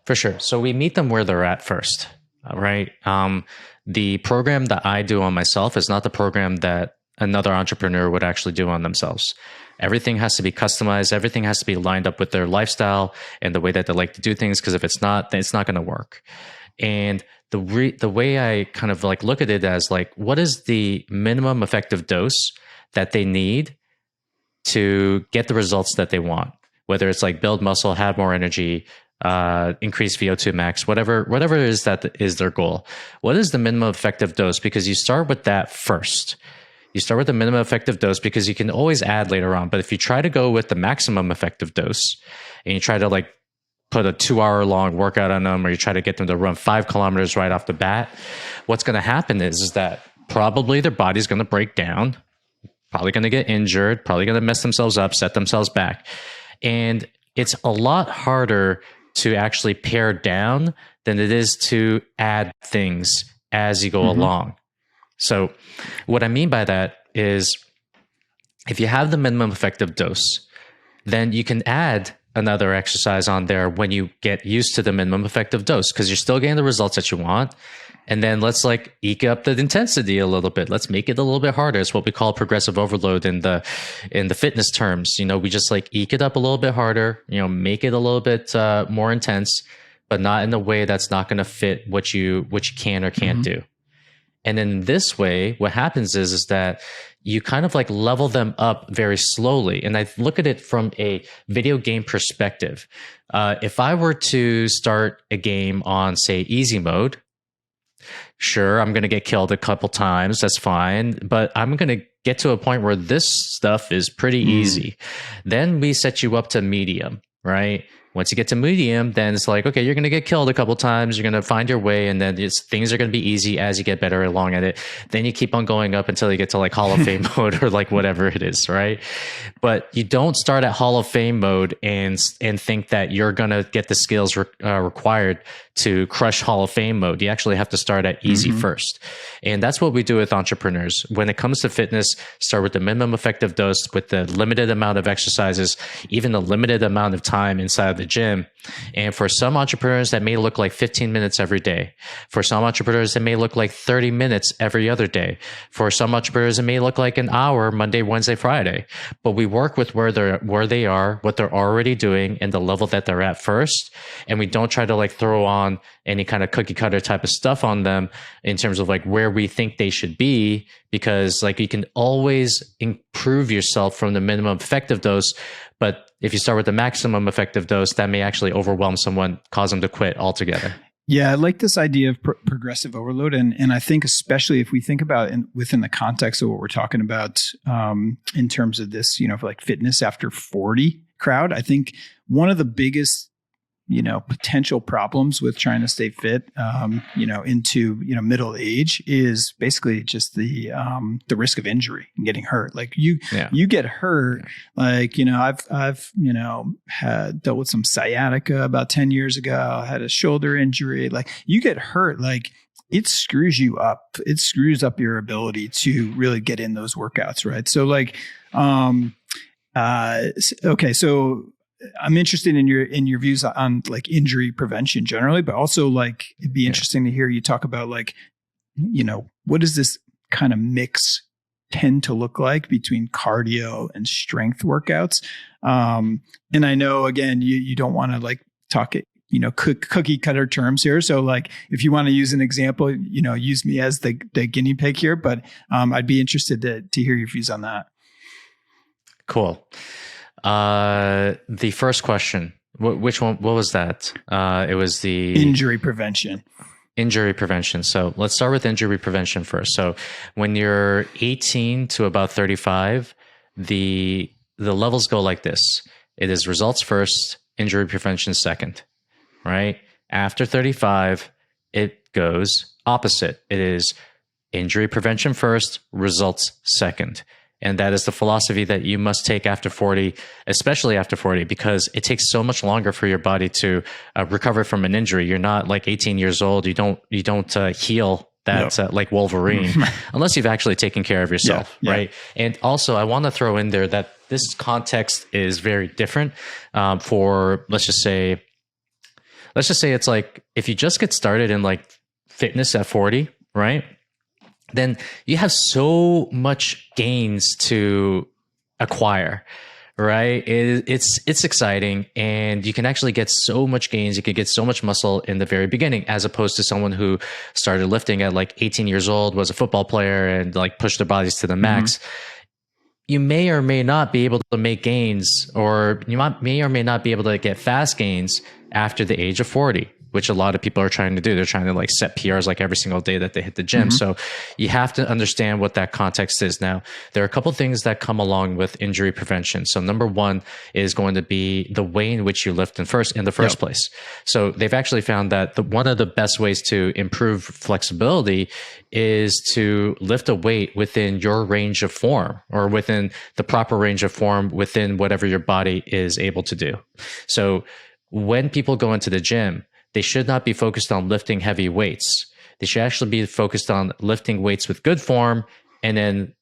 For sure. So we meet them where they're at first, right? The program that I do on myself is not the program that another entrepreneur would actually do on themselves. Everything has to be customized. Everything has to be lined up with their lifestyle and the way that they like to do things. Because if it's not, then it's not going to work. And the way I kind of like look at it as like, what is the minimum effective dose that they need to get the results that they want? Whether it's like build muscle, have more energy, increase VO2 max, whatever it is that is their goal. What is the minimum effective dose? Because you start with that first. You start with the minimum effective dose because you can always add later on. But if you try to go with the maximum effective dose and you try to like put a 2-hour-long workout on them, or you try to get them to run 5 kilometers right off the bat, what's going to happen is that probably their body's going to break down, probably going to get injured, probably going to mess themselves up, set themselves back. And it's a lot harder to actually pare down than it is to add things as you go along. So what I mean by that is if you have the minimum effective dose, then you can add another exercise on there when you get used to the minimum effective dose, because you're still getting the results that you want. And then let's like eke up the intensity a little bit. Let's make it a little bit harder. It's what we call progressive overload in the fitness terms. We just like eke it up a little bit harder, make it a little bit more intense, but not in a way that's not going to fit what you can or can't do. And in this way, what happens is that you kind of like level them up very slowly. And I look at it from a video game perspective. If I were to start a game on, say, easy mode, sure, I'm going to get killed a couple times. That's fine. But I'm going to get to a point where this stuff is pretty easy. Then we set you up to medium, right? Once you get to medium, then it's like, okay, you're going to get killed a couple times. You're going to find your way. And then things are going to be easy as you get better along at it. Then you keep on going up until you get to like Hall of Fame mode or like whatever it is, right? But you don't start at Hall of Fame mode and think that you're going to get the skills required to crush Hall of Fame mode. You actually have to start at easy first. And that's what we do with entrepreneurs. When it comes to fitness, start with the minimum effective dose, with the limited amount of exercises, even the limited amount of time inside of the gym. And for some entrepreneurs, that may look like 15 minutes every day. For some entrepreneurs, it may look like 30 minutes every other day. For some entrepreneurs, it may look like an hour Monday, Wednesday, Friday. But we work with where they are, what they're already doing, and the level that they're at first. And we don't try to like throw on any kind of cookie cutter type of stuff on them in terms of like where we think they should be, because like you can always improve yourself from the minimum effective dose. But if you start with the maximum effective dose, that may actually overwhelm someone, cause them to quit altogether. Yeah, I like this idea of progressive overload. And I think especially if we think about within the context of what we're talking about in terms of this, like fitness after 40 crowd, I think one of the biggest potential problems with trying to stay fit, into, middle age is basically just the risk of injury and getting hurt. Like you get hurt, like, I've had dealt with some sciatica about 10 years ago, I had a shoulder injury. Like you get hurt, like it screws you up. It screws up your ability to really get in those workouts. Right. So like, okay. So I'm interested in your views on like injury prevention generally, but also like it'd be interesting to hear you talk about like, what does this kind of mix tend to look like between cardio and strength workouts? And I know again, you don't want to like talk it, cookie cutter terms here. So like, if you want to use an example, use me as the guinea pig here, but I'd be interested to hear your views on that. Cool. The first question, which one, what was that? It was the injury prevention. So let's start with injury prevention first. So when you're 18 to about 35, the levels go like this. It is results first, injury prevention second, right? After 35, it goes opposite. It is injury prevention first, results second. And that is the philosophy that you must take after 40, especially after 40, because it takes so much longer for your body to recover from an injury. You're not like 18 years old. You don't heal that like Wolverine unless you've actually taken care of yourself, right? And also, I want to throw in there that this context is very different for let's just say it's like if you just get started in like fitness at 40, right? Then you have so much gains to acquire, right? It's exciting, and you can actually get so much gains. You could get so much muscle in the very beginning, as opposed to someone who started lifting at like 18 years old, was a football player, and like pushed their bodies to the max. You may or may not be able to make gains, or you may or may not be able to get fast gains after the age of 40. Which a lot of people are trying to do. They're trying to like set PRs like every single day that they hit the gym. So you have to understand what that context is. Now, there are a couple of things that come along with injury prevention. So number one is going to be the way in which you lift in the first place. So they've actually found that one of the best ways to improve flexibility is to lift a weight within your range of form, or within the proper range of form within whatever your body is able to do. So when people go into the gym, they should not be focused on lifting heavy weights. They should actually be focused on lifting weights with good form, and then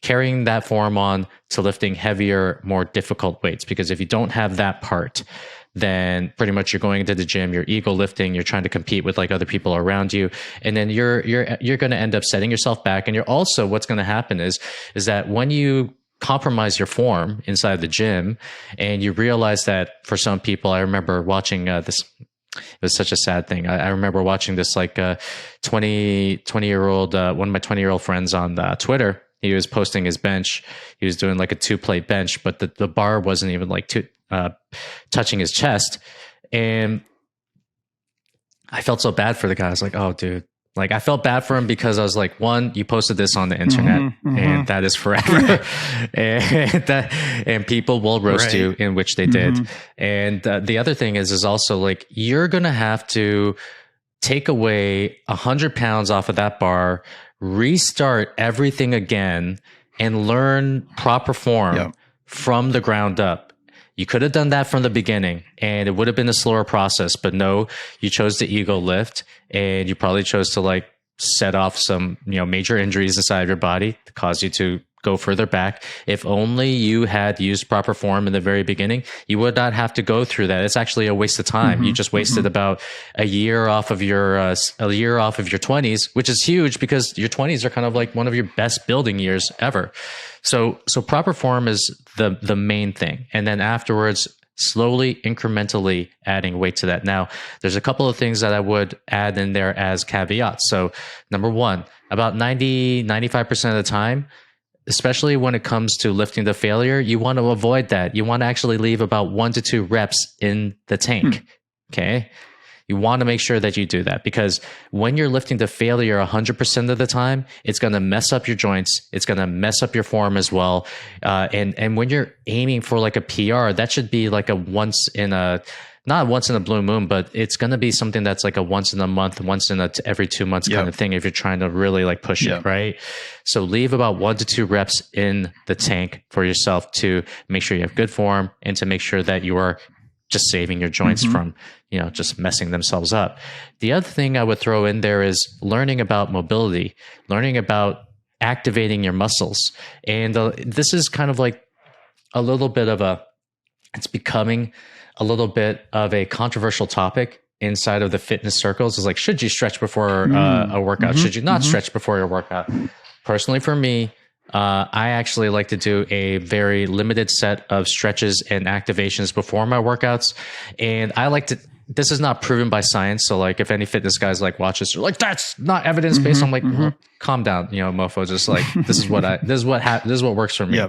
carrying that form on to lifting heavier, more difficult weights. Because if you don't have that part, then pretty much you're going into the gym, you're ego lifting, you're trying to compete with like other people around you, and then you're going to end up setting yourself back. And you're also, what's going to happen is that when you compromise your form inside the gym, and you realize that for some people, I remember watching this. It was such a sad thing. I remember watching this like 20-year-old, one of my 20-year-old friends on Twitter. He was posting his bench. He was doing like a 2-plate bench, but the bar wasn't even like touching his chest. And I felt so bad for the guy. I was like, oh, dude, Like I felt bad for him because I was like, one, you posted this on the internet and that is forever. and people will roast you, in which they did. And the other thing is also like, you're going to have to take away 100 pounds off of that bar, restart everything again, and learn proper form from the ground up. You could have done that from the beginning and it would have been a slower process, but no, you chose the ego lift and you probably chose to like set off some, major injuries inside of your body to cause you to go further back. If only you had used proper form in the very beginning, you would not have to go through that. It's actually a waste of time. You just wasted about a year off of your 20s, which is huge because your 20s are kind of like one of your best building years ever. So proper form is the main thing. And then afterwards, slowly, incrementally adding weight to that. Now, there's a couple of things that I would add in there as caveats. So number one, about 95% of the time, especially when it comes to lifting to failure, you want to avoid that. You want to actually leave about 1 to 2 reps in the tank. Okay. You want to make sure that you do that because when you're lifting to failure 100% of the time, it's going to mess up your joints. It's going to mess up your form as well. And when you're aiming for like a PR, that should be like a not once in a blue moon, but it's going to be something that's like a once in a month, once in every 2 months kind of thing if you're trying to really like push it, right? So leave about 1 to 2 reps in the tank for yourself to make sure you have good form and to make sure that you are just saving your joints from, just messing themselves up. The other thing I would throw in there is learning about mobility, learning about activating your muscles. And this is kind of like a little bit of it's becoming a little bit of a controversial topic inside of the fitness circles. Is like, should you stretch before a workout? Should you not stretch before your workout? Personally, for me, I actually like to do a very limited set of stretches and activations before my workouts. And I like to, this is not proven by science. So like if any fitness guys like watch this, they're like, that's not evidence based. I'm like, well, calm down, mofo. Just like, this is what works for me.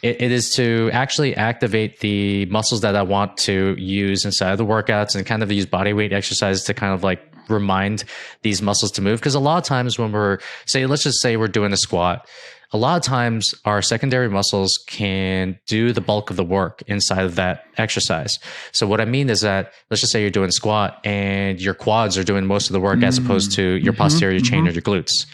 It is to actually activate the muscles that I want to use inside of the workouts and kind of use body weight exercises to kind of like remind these muscles to move. Because a lot of times when let's just say we're doing a squat, a lot of times our secondary muscles can do the bulk of the work inside of that exercise. So what I mean is that, let's just say you're doing squat and your quads are doing most of the work as opposed to your posterior chain or your glutes.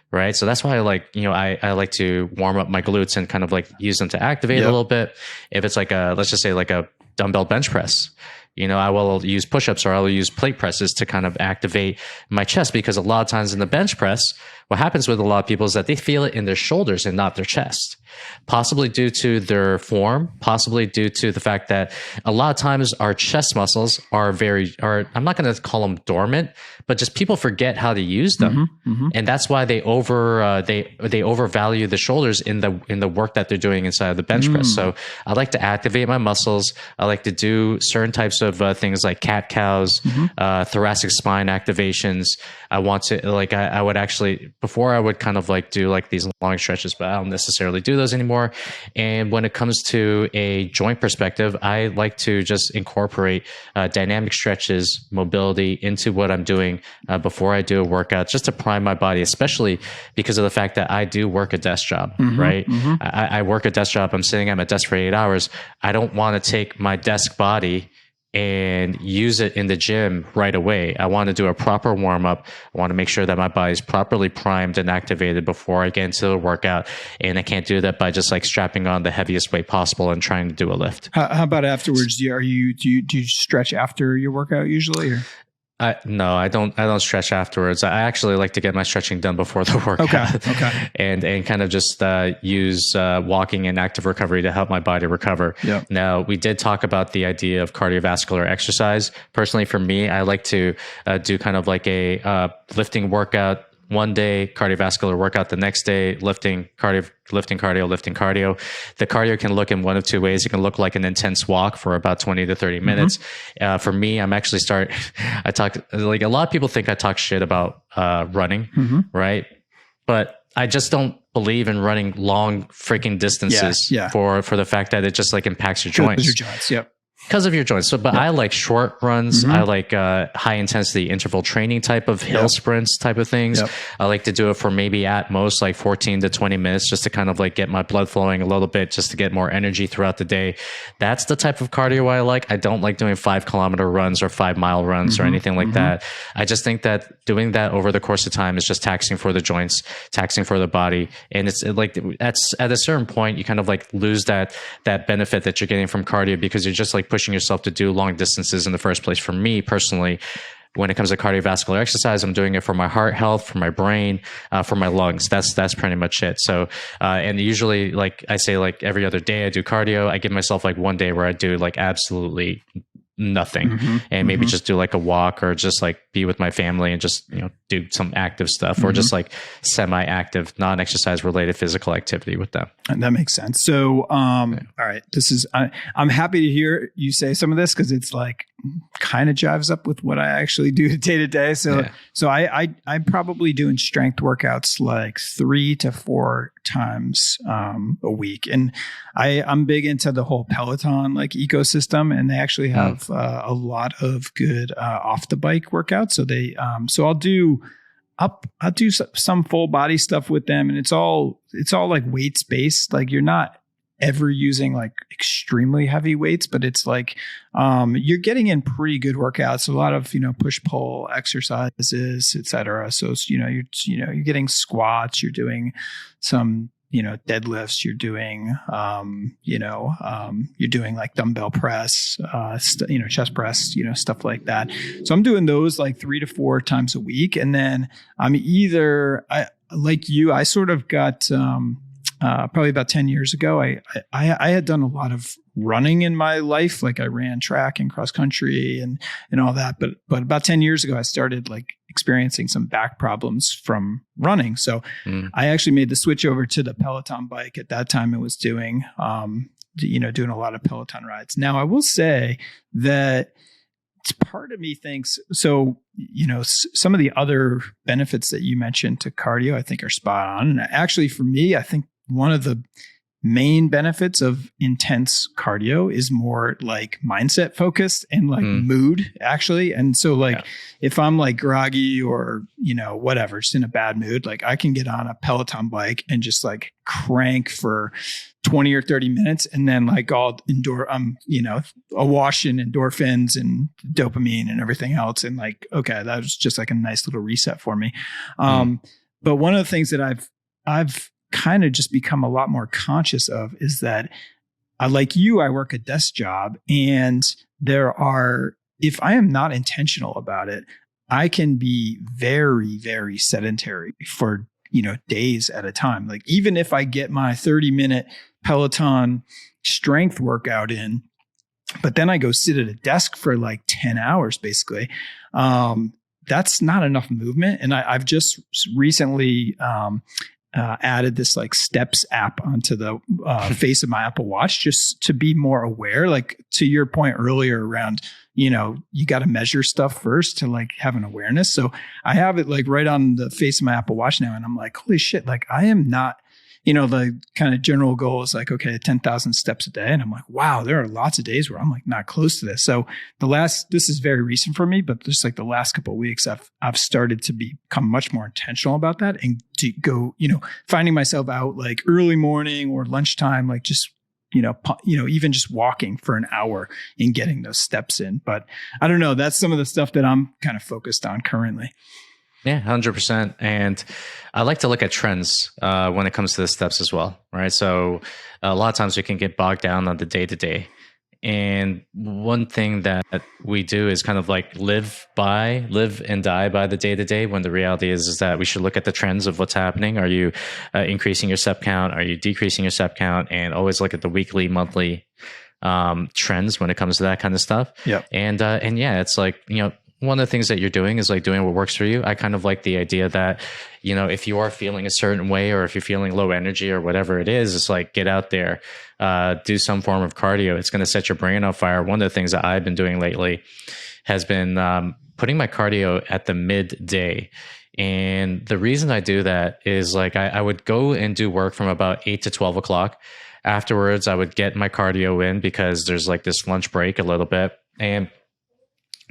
Right. So that's why I like, I like to warm up my glutes and kind of like use them to activate a little bit. If it's like let's just say like a dumbbell bench press, I will use push-ups or I will use plate presses to kind of activate my chest, because a lot of times in the bench press, what happens with a lot of people is that they feel it in their shoulders and not their chest, possibly due to their form, possibly due to the fact that a lot of times our chest muscles are I'm not going to call them dormant, but just people forget how to use them. And that's why they overvalue the shoulders in the work that they're doing inside of the bench press. So I like to activate my muscles. I like to do certain types of things like cat cows, thoracic spine activations. I want to I would actually, before I would kind of like do like these long stretches, but I don't necessarily do those anymore. And when it comes to a joint perspective, I like to just incorporate dynamic stretches, mobility into what I'm doing before I do a workout, just to prime my body, especially because of the fact that I do work a desk job, right? I work a desk job. I'm sitting at my desk for 8 hours. I don't want to take my desk body and use it in the gym right away. I want to do a proper warm up. I want to make sure that my body is properly primed and activated before I get into the workout. And I can't do that by just like strapping on the heaviest weight possible and trying to do a lift. How about afterwards? Do you stretch after your workout usually? Or? No, I don't stretch afterwards. I actually like to get my stretching done before the workout. Okay. and kind of just use walking and active recovery to help my body recover. Yep. Now, we did talk about the idea of cardiovascular exercise. Personally, for me, I like to do kind of like a lifting workout one day, cardiovascular workout the next day, lifting cardio. The cardio can look in one of two ways. It can look like an intense walk for about 20 to 30 minutes. For me, I'm actually I talk, like a lot of people think I talk shit about running, right? But I just don't believe in running long freaking distances for the fact that it just like impacts your joints. Yep. because of your joints. So, but I like short runs. I like high intensity interval training type of hill sprints type of things. I like to do it for maybe at most like 14 to 20 minutes just to kind of like get my blood flowing a little bit, just to get more energy throughout the day. That's the type of cardio I like. I don't like doing 5-kilometer runs or 5-mile runs or anything like that. I just think that doing that over the course of time is just taxing for the joints, taxing for the body. And it's like, that's at a certain point, you kind of like lose that benefit that you're getting from cardio, because you're just like pushing yourself to do long distances in the first place. For me personally, when it comes to cardiovascular exercise, I'm doing it for my heart health, for my brain, for my lungs. That's pretty much it. So, and usually, like I say, like every other day I do cardio. I give myself like one day where I do like absolutely nothing, and maybe just do like a walk, or just like be with my family and just, you know, do some active stuff, or just like semi-active, non-exercise related physical activity with them. And that makes sense. So, all right, this is, I'm happy to hear you say some of this, because it's like kind of jives up with what I actually do day to day. So, I'm probably doing strength workouts like 3 to 4 times a week. And I'm big into the whole Peloton like ecosystem, and they actually have a lot of good off the bike workouts. So they, so I'll do some full body stuff with them, and it's all like weights based. Like you're not ever using like extremely heavy weights, but it's like you're getting in pretty good workouts, a lot of, you know, push pull exercises, etc. So you're getting squats, you're doing some, you know, deadlifts, you're doing you're doing like dumbbell press, chest press, you know, stuff like that. So I'm doing those like 3 to 4 times a week. And then I'm like you, I sort of got probably about 10 years ago, I had done a lot of running in my life. Like I ran track and cross country and all that. But about 10 years ago, I started like experiencing some back problems from running. So I actually made the switch over to the Peloton bike. At that time, it was doing a lot of Peloton rides. Now, I will say that part of me thinks, so, you know, some of the other benefits that you mentioned to cardio, I think are spot on. And actually for me, I think one of the main benefits of intense cardio is more like mindset focused and like mood actually. And so like if I'm like groggy or, you know, whatever, just in a bad mood, like I can get on a Peloton bike and just like crank for 20 or 30 minutes. And then like I'll awash in endorphins and dopamine and everything else. And like, okay, that was just like a nice little reset for me. But one of the things that I've kind of just become a lot more conscious of is that like you, I work a desk job, and if I am not intentional about it, I can be very, very sedentary for, you know, days at a time. Like even if I get my 30-minute Peloton strength workout in, but then I go sit at a desk for like 10 hours, basically, that's not enough movement. And I've just recently, added this like steps app onto the face of my Apple Watch, just to be more aware, like to your point earlier around, you know, you got to measure stuff first to like have an awareness. So I have it like right on the face of my Apple Watch now. And I'm like, holy shit, like I am not, you know, the kind of general goal is like, okay, 10,000 steps a day. And I'm like, wow, there are lots of days where I'm like not close to this. So this is very recent for me, but just like the last couple of weeks, I've started to become much more intentional about that, and to go, you know, finding myself out like early morning or lunchtime, like just, even just walking for an hour and getting those steps in. But I don't know, that's some of the stuff that I'm kind of focused on currently. Yeah, 100%. And I like to look at trends when it comes to the steps as well, right? So a lot of times we can get bogged down on the day-to-day. And one thing that we do is kind of like live and die by the day-to-day, when the reality is that we should look at the trends of what's happening. Are you increasing your step count? Are you decreasing your step count? And always look at the weekly, monthly trends when it comes to that kind of stuff. Yeah. And yeah, it's like, you know, one of the things that you're doing is like doing what works for you. I kind of like the idea that, you know, if you are feeling a certain way, or if you're feeling low energy or whatever it is, it's like, get out there, do some form of cardio. It's going to set your brain on fire. One of the things that I've been doing lately has been putting my cardio at the midday. And the reason I do that is like I would go and do work from about 8 to 12 o'clock. Afterwards, I would get my cardio in because there's like this lunch break a little bit. And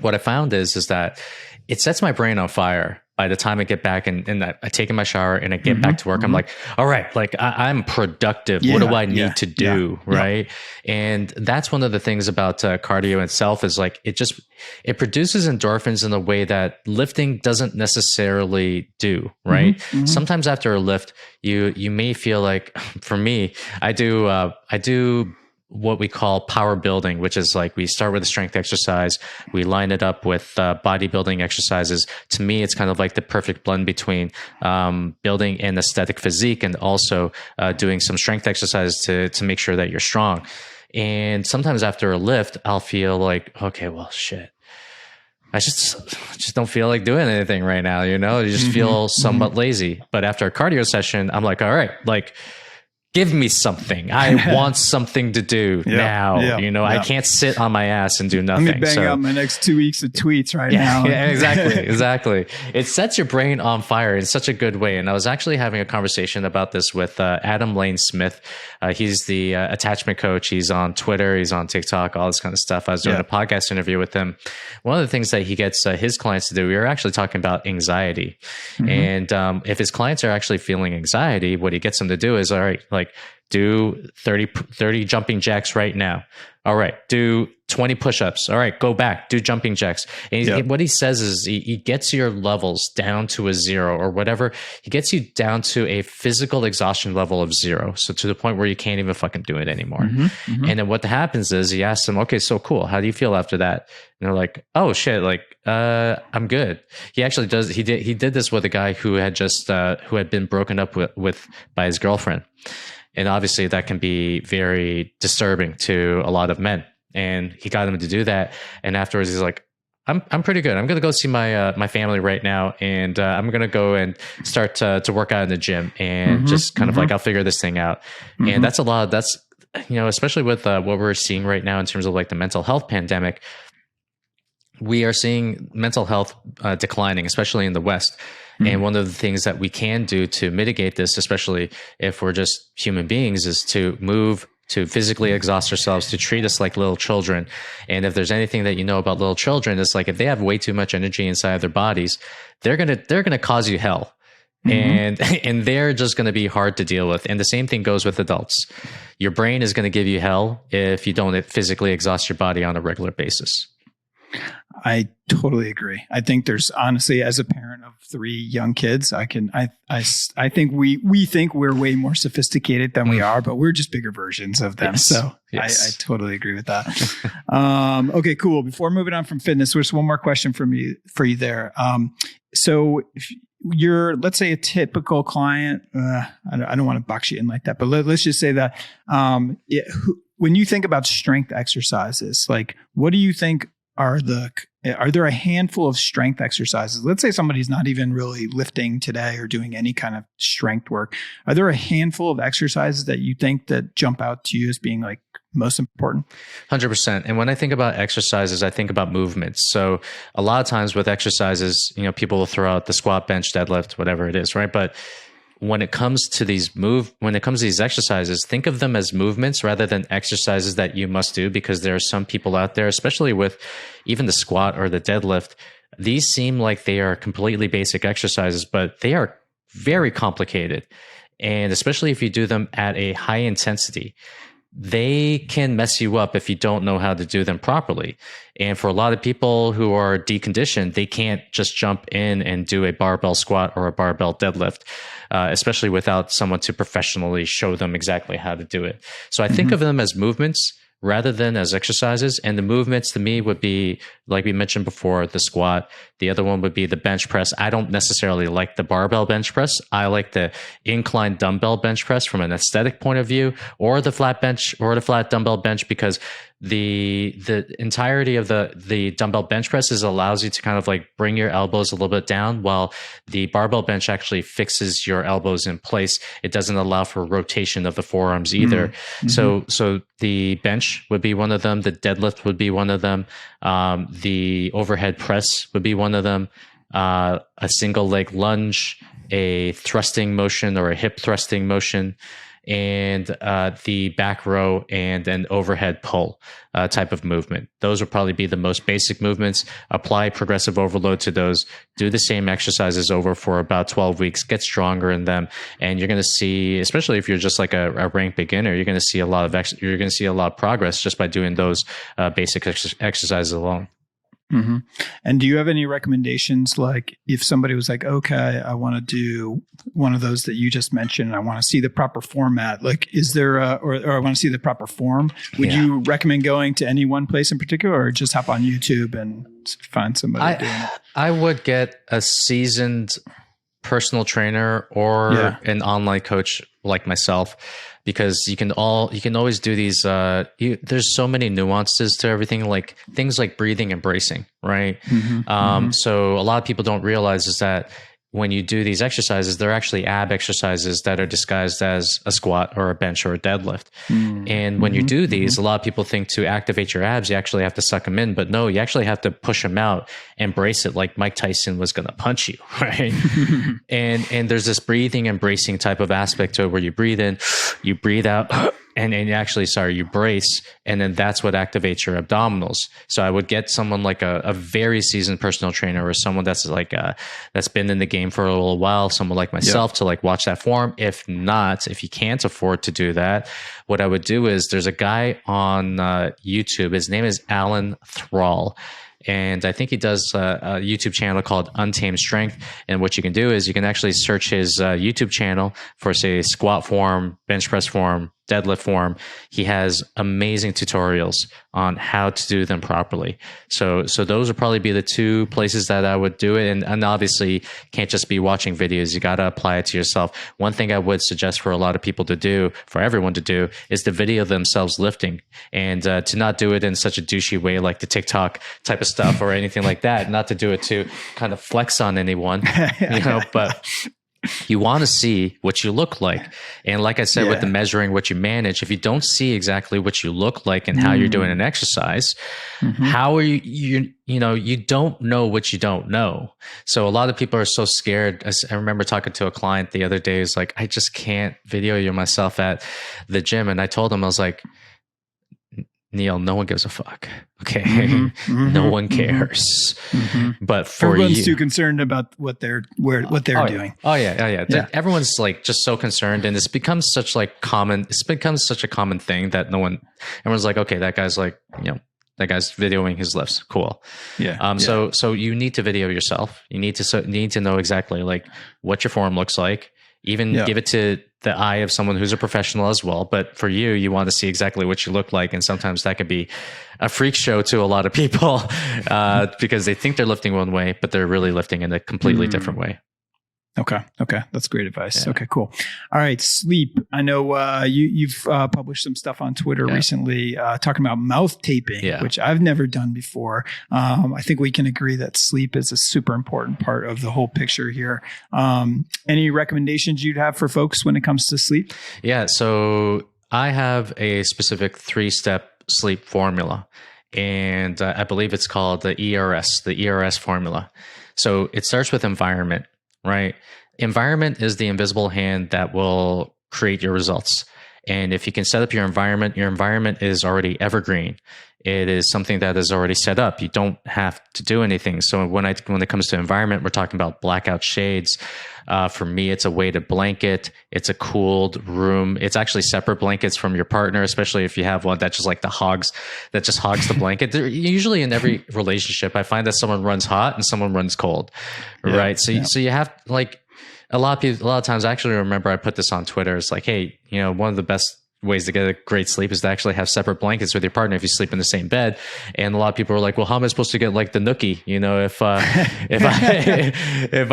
what I found is that it sets my brain on fire. By the time I get back and I take in my shower and I get back to work, I'm like, all right, like I'm productive. What do I need to do? Right. And that's one of the things about cardio itself is like, it produces endorphins in a way that lifting doesn't necessarily do. Right. Sometimes after a lift, you may feel like, for me, I do what we call power building, which is like we start with a strength exercise, we line it up with bodybuilding exercises. To me, it's kind of like the perfect blend between building an aesthetic physique and also doing some strength exercises to make sure that you're strong. And sometimes after a lift, I'll feel like, okay, well, shit, I just don't feel like doing anything right now. You know, you just feel somewhat lazy. But after a cardio session, I'm like, all right, like, give me something. I want something to do now. I can't sit on my ass and do nothing. Let me bang out my next 2 weeks of tweets now. Yeah, exactly. It sets your brain on fire in such a good way. And I was actually having a conversation about this with Adam Lane Smith. He's the attachment coach. He's on Twitter. He's on TikTok, all this kind of stuff. I was doing a podcast interview with him. One of the things that he gets his clients to do, we were actually talking about anxiety. And if his clients are actually feeling anxiety, what he gets them to do is, all right, like, do 30 jumping jacks right now. All right. Do 20 push-ups. All right. Go back. Do jumping jacks. And what he says is he gets your levels down to a 0 or whatever. He gets you down to a physical exhaustion level of 0. So to the point where you can't even fucking do it anymore. And then what happens is he asks them, okay, so cool. How do you feel after that? And they're like, oh shit. Like, I'm good. He actually does. He did this with a guy who had just, who had been broken up with by his girlfriend. And obviously that can be very disturbing to a lot of men. And he got him to do that. And afterwards he's like, I'm pretty good. I'm going to go see my family right now. And I'm going to go and start to work out in the gym and just kind of like, I'll figure this thing out. And that's especially with what we're seeing right now in terms of like the mental health pandemic, we are seeing mental health declining, especially in the West. And one of the things that we can do to mitigate this, especially if we're just human beings, is to move, to physically exhaust ourselves, to treat us like little children. And if there's anything that you know about little children, it's like if they have way too much energy inside their bodies, they're gonna cause you hell. And they're just going to be hard to deal with. And the same thing goes with adults. Your brain is going to give you hell if you don't physically exhaust your body on a regular basis. I totally agree. I think there's honestly, as a parent of 3 young kids, I think we think we're way more sophisticated than we are, but we're just bigger versions of them. Yes. So I totally agree with that. Okay, cool. Before moving on from fitness, there's one more question for you there. So if you're, let's say, a typical client, I don't want to box you in like that, but let's just say that when you think about strength exercises, like what do you think are there a handful of strength exercises? Let's say somebody's not even really lifting today or doing any kind of strength work. Are there a handful of exercises that you think that jump out to you as being like most important? 100%. And when I think about exercises, I think about movements. So a lot of times with exercises, people will throw out the squat, bench, deadlift, whatever it is, right? But when it comes to these exercises, think of them as movements rather than exercises that you must do, because there are some people out there, especially with even the squat or the deadlift, these seem like they are completely basic exercises, but they are very complicated. And especially if you do them at a high intensity, they can mess you up if you don't know how to do them properly. And for a lot of people who are deconditioned, they can't just jump in and do a barbell squat or a barbell deadlift, especially without someone to professionally show them exactly how to do it. So I think of them as movements rather than as exercises. And the movements to me would be, like we mentioned before, the squat. The other one would be the bench press. I don't necessarily like the barbell bench press. I like the inclined dumbbell bench press from an aesthetic point of view, or the flat bench or the flat dumbbell bench, because the entirety of the dumbbell bench presses allows you to kind of like bring your elbows a little bit down, while the barbell bench actually fixes your elbows in place. It doesn't allow for rotation of the forearms either. So the bench would be one of them. The deadlift would be one of them. The overhead press would be one of them. a single leg lunge, a thrusting motion or a hip thrusting motion, and the back row and an overhead pull type of movement. Those will probably be the most basic movements. Apply progressive overload to those. Do the same exercises over for about 12 weeks. Get stronger in them, and you're going to see, especially if you're just like a ranked beginner, you're going to see a lot of progress just by doing those basic exercises alone. Mm-hmm. And do you have any recommendations? Like if somebody was like, okay, I want to do one of those that you just mentioned, I want to see the proper format. Like, is there or I want to see the proper form. Would you recommend going to any one place in particular, or just hop on YouTube and find somebody doing it? I would get a seasoned personal trainer or an online coach like myself, because you can always do these. There's so many nuances to everything, like things like breathing and bracing, right? So a lot of people don't realize is that when you do these exercises, they're actually ab exercises that are disguised as a squat or a bench or a deadlift. And when you do these, a lot of people think to activate your abs, you actually have to suck them in, but no, you actually have to push them out and brace it like Mike Tyson was going to punch you, right? and there's this breathing and bracing type of aspect to it where you breathe in, you breathe out, and actually, you brace, and then that's what activates your abdominals. So I would get someone like a very seasoned personal trainer, or someone that's like that's been in the game for a little while, someone like myself to like watch that form. If not, if you can't afford to do that, what I would do is there's a guy on YouTube. His name is Alan Thrall. And I think he does a YouTube channel called Untamed Strength. And what you can do is you can actually search his YouTube channel for, say, squat form, bench press form, deadlift form. He has amazing tutorials on how to do them properly. So those would probably be the two places that I would do it. And obviously can't just be watching videos. You got to apply it to yourself. One thing I would suggest for a lot of people to do, for everyone to do, is to video themselves lifting, and to not do it in such a douchey way like the TikTok type of stuff or anything like that. Not to do it to kind of flex on anyone, but you want to see what you look like. And like I said, with the measuring what you manage, if you don't see exactly what you look like and how you're doing an exercise, how are you don't know what you don't know. So a lot of people are so scared. I remember talking to a client the other day who's like, I just can't video you myself at the gym. And I told him, I was like, Neil, no one gives a fuck. Okay. No one cares. But for everyone's too concerned about what they're doing. Yeah. Everyone's like just so concerned, and it's become such a common thing that everyone's like, okay, that guy's like, that guy's videoing his lifts. Cool. Yeah. So you need to video yourself. You need to know exactly like what your form looks like. Even give it to the eye of someone who's a professional as well. But for you want to see exactly what you look like. And sometimes that could be a freak show to a lot of people because they think they're lifting one way, but they're really lifting in a completely different way. Okay. That's great advice. Yeah. Okay, cool. All right. Sleep. I know you've published some stuff on Twitter recently talking about mouth taping, which I've never done before. I think we can agree that sleep is a super important part of the whole picture here. Any recommendations you'd have for folks when it comes to sleep? Yeah. So I have a specific 3-step sleep formula, and I believe it's called the ERS formula. So it starts with environment. Right. Environment is the invisible hand that will create your results. And if you can set up your environment is already evergreen. It is something that is already set up. You don't have to do anything. So when it comes to environment, we're talking about blackout shades. For me, it's a weighted blanket. It's a cooled room. It's actually separate blankets from your partner, especially if you have one that just hogs the blanket. Usually in every relationship, I find that someone runs hot and someone runs cold, right? So you have like a lot of times. I actually remember I put this on Twitter. It's like, hey, one of the best ways to get a great sleep is to actually have separate blankets with your partner if you sleep in the same bed. And a lot of people are like, well, how am I supposed to get like the nookie? If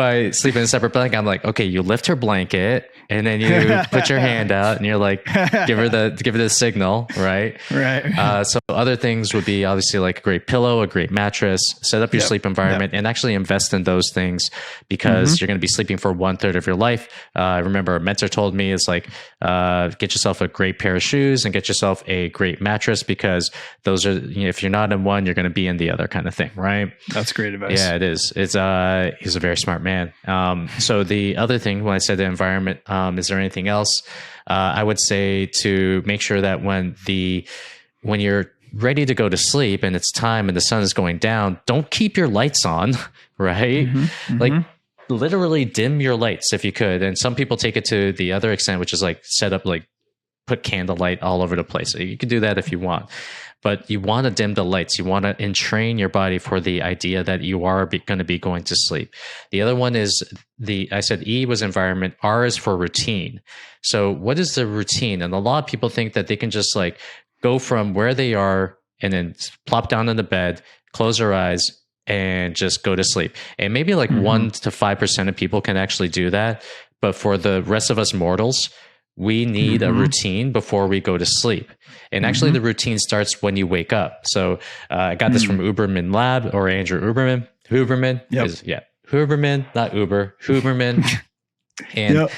I sleep in a separate blanket, I'm like, okay, you lift her blanket and then you put your hand out and you're like, give her the signal, right? Right. So other things would be obviously like a great pillow, a great mattress, set up your sleep environment and actually invest in those things because you're going to be sleeping for 1/3 of your life. I remember a mentor told me it's like, get yourself a great pair of shoes and get yourself a great mattress, because those are, if you're not in one, you're going to be in the other kind of thing, right? That's great advice. Yeah, it is. He's a very smart man. So the other thing, when I said the environment, is there anything else? I would say to make sure that when you're ready to go to sleep and it's time and the sun is going down, don't keep your lights on, right? Like literally dim your lights if you could. And some people take it to the other extent, which is like set up, like put candlelight all over the place. You can do that if you want, but you want to dim the lights. You want to entrain your body for the idea that you are going to be going to sleep. The other one is I said E was environment, R is for routine. So what is the routine? And a lot of people think that they can just like go from where they are and then plop down in the bed, close their eyes, and just go to sleep. And maybe like 1 to 5% of people can actually do that. But for the rest of us mortals, we need a routine before we go to sleep. And actually the routine starts when you wake up. So I got this from Uberman Lab, or Andrew Huberman. Huberman, not Uber, Huberman. And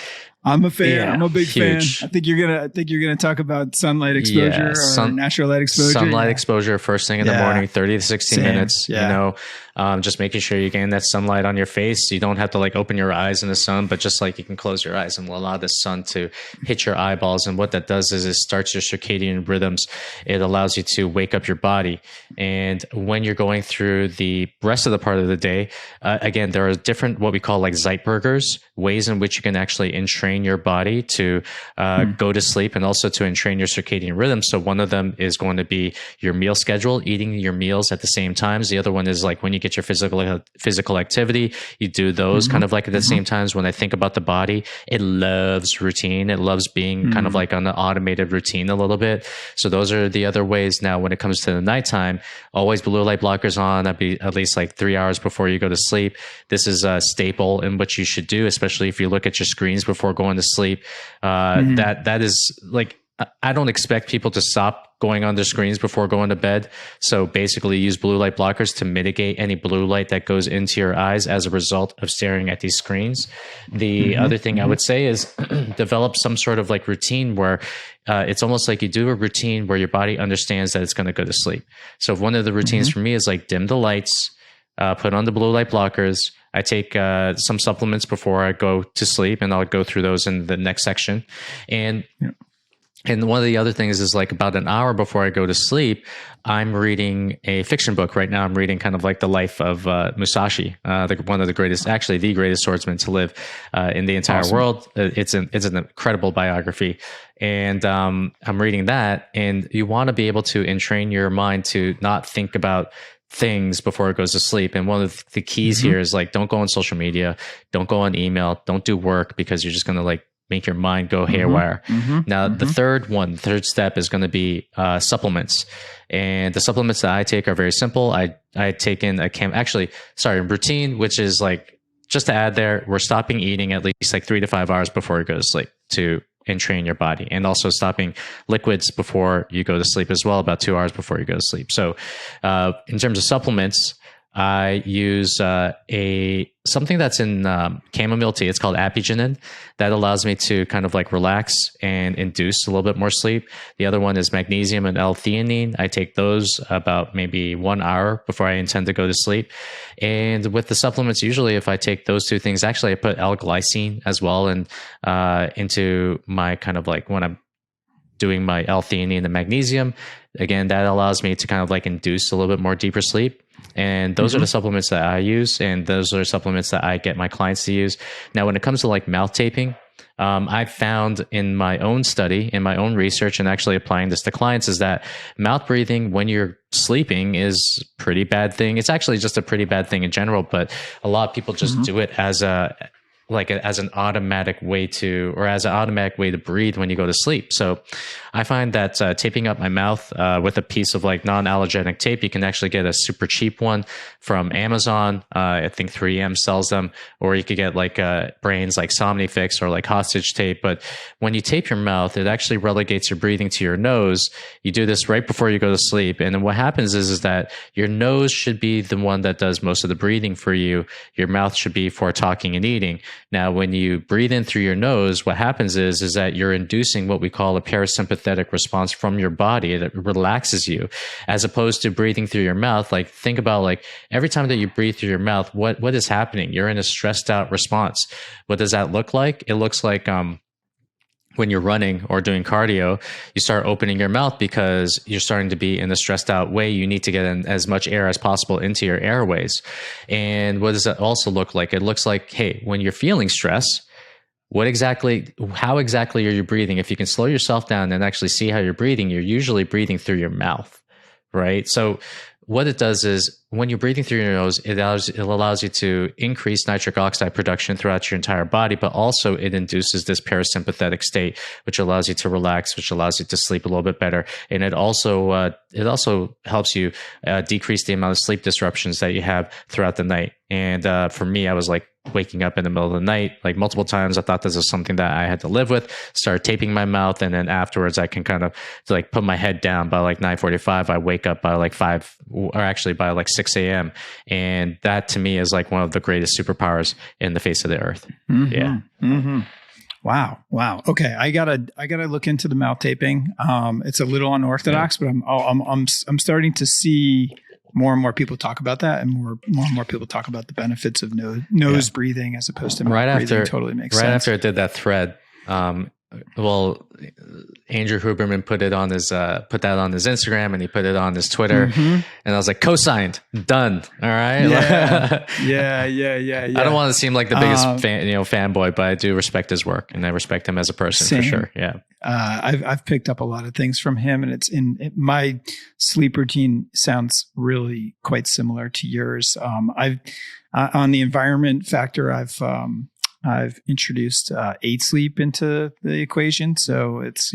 I'm a fan. I'm a big fan. I think you're gonna talk about sunlight exposure or natural light exposure. Sunlight exposure first thing in the morning, 30 to 60 minutes. Just making sure you're getting that sunlight on your face. You don't have to like open your eyes in the sun, but just like you can close your eyes and allow the sun to hit your eyeballs. And what that does is it starts your circadian rhythms. It allows you to wake up your body. And when you're going through the rest of the part of the day, again, there are different what we call like Zeitbergers, ways in which you can actually entrain your body to go to sleep and also to entrain your circadian rhythm. So one of them is going to be your meal schedule, eating your meals at the same times. The other one is like when you get your physical activity, you do those kind of like at the same times. When I think about the body, it loves routine. It loves being kind of like on the automated routine a little bit. So those are the other ways. Now, when it comes to the nighttime, always blue light blockers on. That'd be at least like 3 hours before you go to sleep. This is a staple in what you should do, especially if you look at your screens before going to sleep. That is like, I don't expect people to stop going on their screens before going to bed. So basically use blue light blockers to mitigate any blue light that goes into your eyes as a result of staring at these screens. The other thing I would say is develop some sort of like routine where it's almost like you do a routine where your body understands that it's going to go to sleep. So one of the routines for me is like dim the lights, put on the blue light blockers. I take some supplements before I go to sleep, and I'll go through those in the next section. And one of the other things is like about an hour before I go to sleep, I'm reading a fiction book. Right now I'm reading kind of like the life of Musashi, one of the greatest, actually the greatest swordsman to live in the entire world. It's an incredible biography. And I'm reading that, and you want to be able to entrain your mind to not think about things before it goes to sleep. And one of the keys here is like, don't go on social media, don't go on email, don't do work, because you're just going to like make your mind go haywire. Now, the third step is going to be supplements. And the supplements that I take are very simple. I take in routine, which is like, just to add there, we're stopping eating at least like 3 to 5 hours before you go to sleep to entrain your body, and also stopping liquids before you go to sleep as well, about 2 hours before you go to sleep. So in terms of supplements, I use something that's in chamomile tea. It's called apigenin. That allows me to kind of like relax and induce a little bit more sleep. The other one is magnesium and L-theanine. I take those about maybe 1 hour before I intend to go to sleep. And with the supplements, usually if I take those two things, actually I put L-glycine as well and into my kind of like when I'm doing my L-theanine and magnesium. Again, that allows me to kind of like induce a little bit more deeper sleep. And those are the supplements that I use, and those are supplements that I get my clients to use. Now, when it comes to like mouth taping, I found in my own study, in my own research, and actually applying this to clients, is that mouth breathing when you're sleeping is a pretty bad thing. It's actually just a pretty bad thing in general, but a lot of people just do it as an automatic way to breathe when you go to sleep. So I find that taping up my mouth with a piece of like non-allergenic tape, you can actually get a super cheap one from Amazon. I think 3M sells them, or you could get like brands like Somnifix or like Hostage tape. But when you tape your mouth, it actually relegates your breathing to your nose. You do this right before you go to sleep. And then what happens is that your nose should be the one that does most of the breathing for you. Your mouth should be for talking and eating. Now, when you breathe in through your nose, what happens is that you're inducing what we call a parasympathetic response from your body that relaxes you, as opposed to breathing through your mouth. Like, think about like every time that you breathe through your mouth, what is happening? You're in a stressed out response. What does that look like? It looks like when you're running or doing cardio, you start opening your mouth because you're starting to be in a stressed out way. You need to get in as much air as possible into your airways. And what does that also look like? It looks like, hey, when you're feeling stress, how exactly are you breathing? If you can slow yourself down and actually see how you're breathing, you're usually breathing through your mouth, right? So what it does is when you're breathing through your nose, it allows you to increase nitric oxide production throughout your entire body, but also it induces this parasympathetic state, which allows you to relax, which allows you to sleep a little bit better. And it also helps you decrease the amount of sleep disruptions that you have throughout the night. And for me, I was like waking up in the middle of the night, like multiple times. I thought this was something that I had to live with. Started taping my mouth, and then afterwards, I can kind of like put my head down by like 9:45. I wake up by like 5, or actually by like 6 a.m. And that to me is like one of the greatest superpowers in the face of the earth. Mm-hmm. Yeah. Mm-hmm. Wow. Okay, I gotta look into the mouth taping. It's a little unorthodox, but I'm starting to see more and more people talk about that, and more and more people talk about the benefits of nose breathing as opposed to mouth breathing. Totally makes sense. Right after I did that thread, Andrew Huberman put that on his Instagram, and he put it on his Twitter, and I was like, co-signed, done. All right. Yeah. I don't want to seem like the biggest fanboy, but I do respect his work, and I respect him as a person. Same. For sure. Yeah. I've picked up a lot of things from him, and it's my sleep routine sounds really quite similar to yours. On the environment factor, I've introduced 8 sleep into the equation. So it's,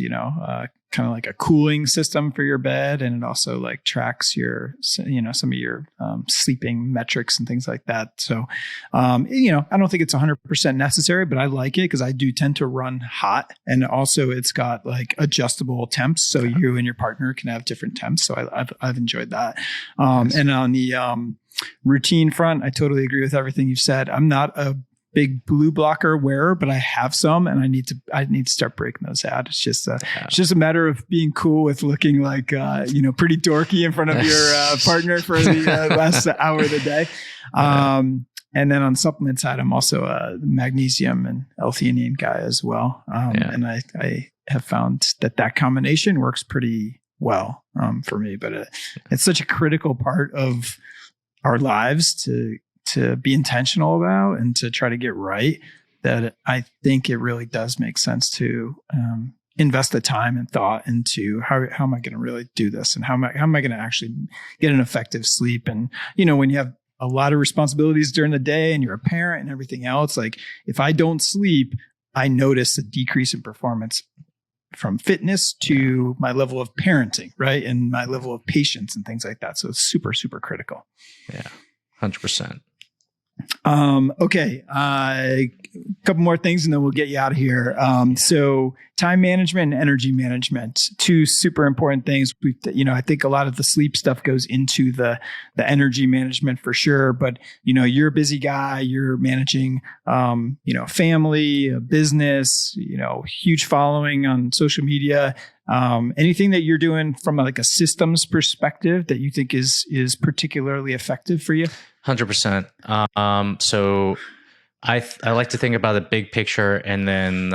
kind of like a cooling system for your bed. And it also like tracks your, some of your sleeping metrics and things like that. So, I don't think it's 100% necessary, but I like it because I do tend to run hot. And also it's got like adjustable temps. So you and your partner can have different temps. So I've enjoyed that. Nice. And on the routine front, I totally agree with everything you've said. I'm not a big blue blocker wearer, but I have some, and I need to start breaking those out. It's just a matter of being cool with looking like pretty dorky in front of your partner for the last hour of the day. And then on supplement side, I'm also a magnesium and L-theanine guy as well. And I have found that combination works pretty well for me. But it's such a critical part of our lives to be intentional about and to try to get right, that I think it really does make sense to invest the time and thought into how am I going to really do this, and how am I going to actually get an effective sleep. And when you have a lot of responsibilities during the day and you're a parent and everything else, like if I don't sleep, I notice a decrease in performance from fitness to my level of parenting, right, and my level of patience and things like that. So it's super, super critical. Yeah, 100%. Okay. A couple more things and then we'll get you out of here. So time management and energy management, 2 super important things. I think a lot of the sleep stuff goes into the energy management for sure, but you're a busy guy, you're managing, family, a business, huge following on social media. Anything that you're doing from a systems perspective that you think is particularly effective for you? 100%. So I like to think about the big picture, and then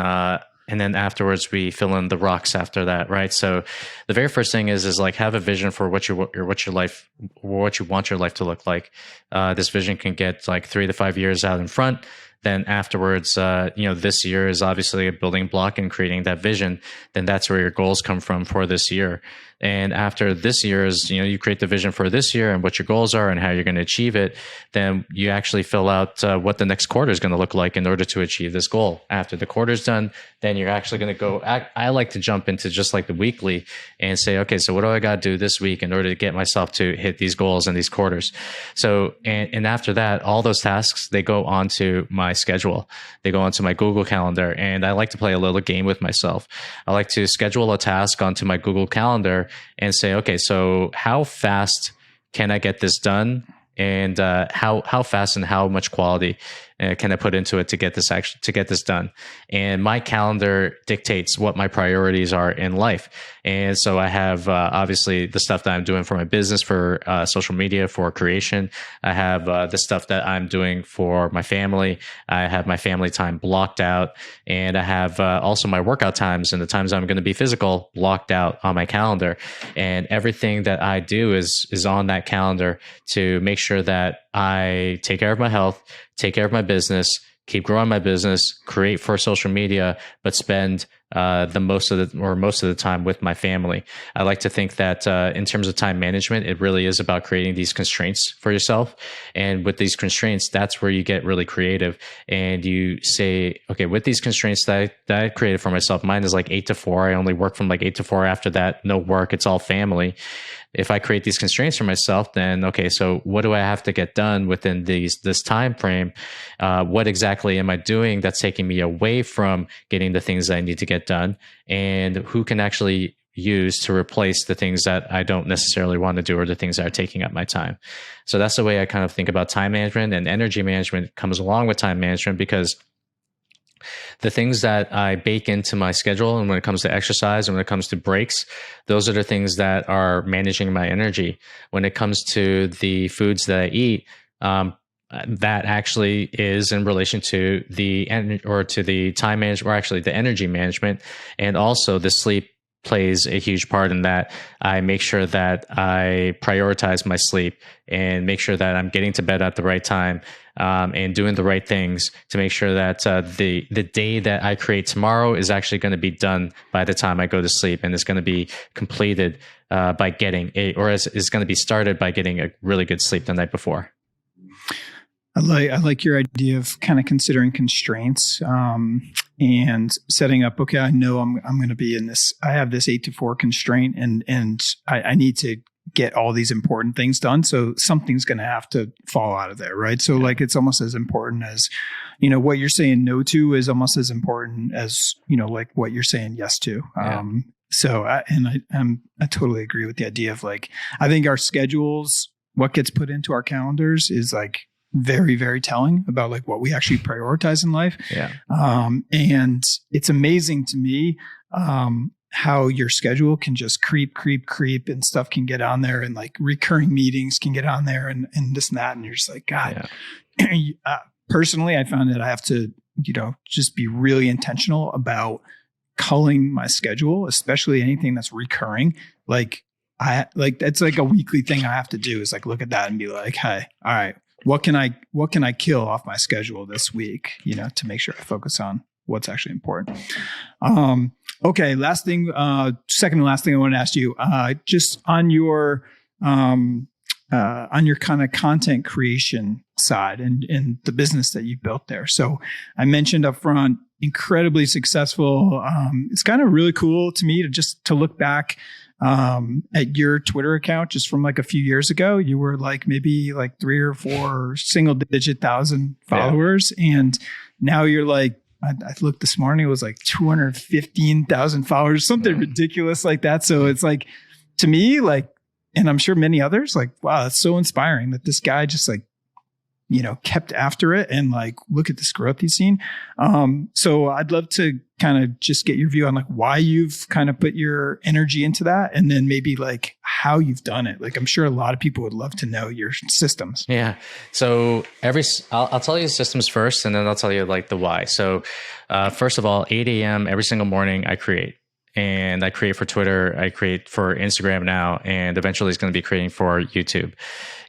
afterwards we fill in the rocks after that, right? So the very first thing is like have a vision for what you want your life to look like. This vision can get like 3 to 5 years out in front. Then afterwards, this year is obviously a building block in creating that vision. Then that's where your goals come from for this year. And after this year is, you create the vision for this year and what your goals are and how you're going to achieve it. Then you actually fill out what the next quarter is going to look like in order to achieve this goal. After the quarter's done, then you're actually going to go. I like to jump into just like the weekly and say, okay, so what do I got to do this week in order to get myself to hit these goals and these quarters? So, and after that, all those tasks, they go onto my schedule. They go onto my Google Calendar, and I like to play a little game with myself. I like to schedule a task onto my Google Calendar and say, okay, so how fast can I get this done? And how fast and how much quality can I put into it to get this done? And my calendar dictates what my priorities are in life. And so I have obviously the stuff that I'm doing for my business, for social media, for creation. I have the stuff that I'm doing for my family. I have my family time blocked out, and I have also my workout times and the times I'm going to be physical blocked out on my calendar. And everything that I do is on that calendar to make sure that I take care of my health, take care of my business, keep growing my business, create for social media, but spend most of the time with my family. I like to think that in terms of time management, it really is about creating these constraints for yourself. And with these constraints, that's where you get really creative. And you say, okay, with these constraints that I created for myself, mine is like 8 to 4. I only work from like 8 to 4. After that, no work. It's all family. If I create these constraints for myself, then okay, so what do I have to get done within this time frame? What exactly am I doing that's taking me away from getting the things that I need to get done? And who can actually use to replace the things that I don't necessarily want to do, or the things that are taking up my time? So that's the way I kind of think about time management, and energy management comes along with time management, because the things that I bake into my schedule, and when it comes to exercise and when it comes to breaks, those are the things that are managing my energy. When it comes to the foods that I eat, that actually is in relation to the time management, or actually the energy management, and also the sleep plays a huge part in that. I make sure that I prioritize my sleep and make sure that I'm getting to bed at the right time, and doing the right things to make sure that the day that I create tomorrow is actually going to be done by the time I go to sleep, and it's going to be completed by getting is going to be started by getting a really good sleep the night before. I like your idea of kind of considering constraints, and setting up, okay, I know I'm going to be in this, I have this 8 to 4 constraint, and I need to get all these important things done. So something's going to have to fall out of there. Right. So like, it's almost as important as, what you're saying no to is almost as important as, like what you're saying yes to. Yeah. So I totally agree with the idea of like, I think our schedules, what gets put into our calendars is like very, very telling about like what we actually prioritize in life. Yeah. And it's amazing to me, how your schedule can just creep, and stuff can get on there, and like recurring meetings can get on there, and this and that. And you're just like, God, personally, I found that I have to, just be really intentional about culling my schedule, especially anything that's recurring. It's like a weekly thing I have to do is like, look at that and be like, hey, all right, what can I kill off my schedule this week, to make sure I focus on what's actually important. Okay. Last thing, second to last thing I want to ask you, just on your kind of content creation side and the business that you built there. So I mentioned up front, incredibly successful. It's kind of really cool to me to look back at your Twitter account just from like a few years ago. You were like maybe like 3 or 4 single digit thousand followers. Yeah. And now you're like, I looked this morning, it was like 215,000 followers, something ridiculous like that. So it's like, to me, like, and I'm sure many others, like, wow, that's so inspiring that this guy just like, kept after it, and like, look at this growth he's seen. So I'd love to kind of just get your view on like why you've kind of put your energy into that, and then maybe like how you've done it. Like, I'm sure a lot of people would love to know your systems. Yeah. So I'll tell you systems first, and then I'll tell you like the why. So first of all, 8 a.m. every single morning I create. And I create for Twitter, I create for Instagram now, and eventually it's going to be creating for YouTube.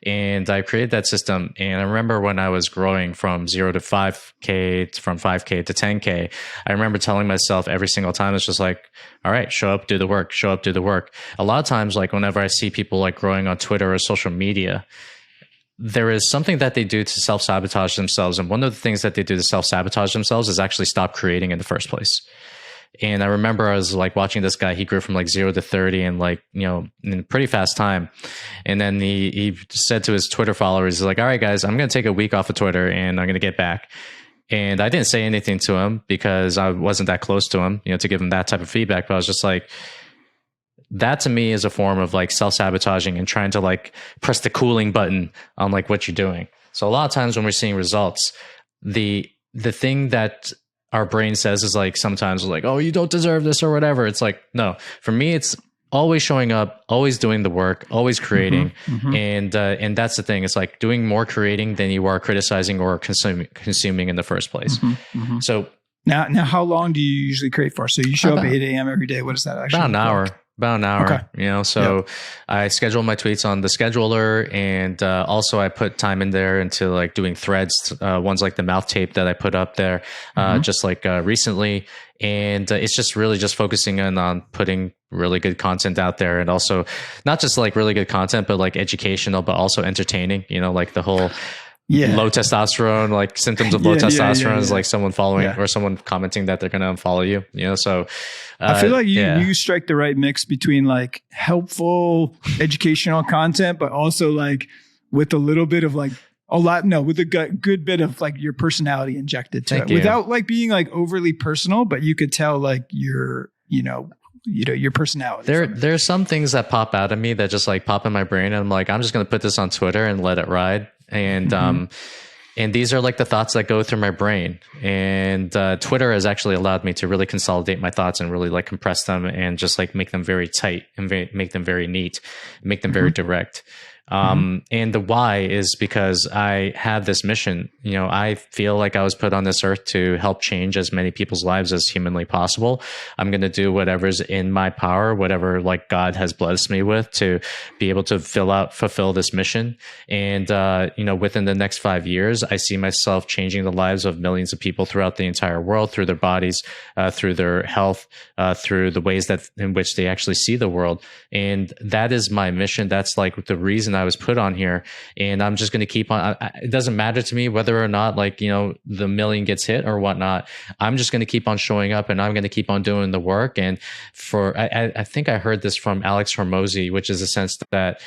And I created that system. And I remember when I was growing from 0 to 5K, from 5K to 10K, I remember telling myself every single time, it's just like, all right, show up, do the work, show up, do the work. A lot of times, like whenever I see people like growing on Twitter or social media, there is something that they do to self-sabotage themselves. And one of the things that they do to self-sabotage themselves is actually stop creating in the first place. And I remember I was like watching this guy, he grew from like 0 to 30 in like, in a pretty fast time. And then he said to his Twitter followers, he's like, all right, guys, I'm going to take a week off of Twitter and I'm going to get back. And I didn't say anything to him because I wasn't that close to him, to give him that type of feedback. But I was just like, that to me is a form of like self-sabotaging and trying to like press the cooling button on like what you're doing. So a lot of times when we're seeing results, the thing that our brain says is like, sometimes we're like, oh, you don't deserve this or whatever. It's like, no, for me, it's always showing up, always doing the work, always creating. And that's the thing. It's like doing more creating than you are criticizing or consuming in the first place. So now how long do you usually create for? So you show up 8 a.m. every day. What does that actually about an hour? Like? About an hour, Okay. So I schedule my tweets on the scheduler, and also I put time in there into like doing threads, ones like the mouth tape that I put up there, just like recently. And it's just really just focusing in on putting really good content out there, and also not just like really good content, but like educational, but also entertaining, like the whole low testosterone, like symptoms of low testosterone is like someone following or someone commenting that they're going to unfollow you, so I feel like you strike the right mix between like helpful educational content, but also like with a little bit of like with a good bit of like your personality injected to it without like being like overly personal, but you could tell like your personality. There's some things that pop out of me that just like pop in my brain, and I'm like, I'm just going to put this on Twitter and let it ride. And and these are like the thoughts that go through my brain. And Twitter has actually allowed me to really consolidate my thoughts and really like compress them and just like make them very tight and make them very neat, make them very direct. And the why is because I have this mission. I feel like I was put on this earth to help change as many people's lives as humanly possible. I'm going to do whatever's in my power, whatever like God has blessed me with, to be able to fulfill this mission. And, within the next 5 years, I see myself changing the lives of millions of people throughout the entire world, through their bodies, through their health, through the ways in which they actually see the world. And that is my mission. That's like the reason I was put on here, and I'm just going to keep on. It doesn't matter to me whether or not like, the million gets hit or whatnot. I'm just going to keep on showing up, and I'm going to keep on doing the work. And I think I heard this from Alex Hormozy, which is a sense that,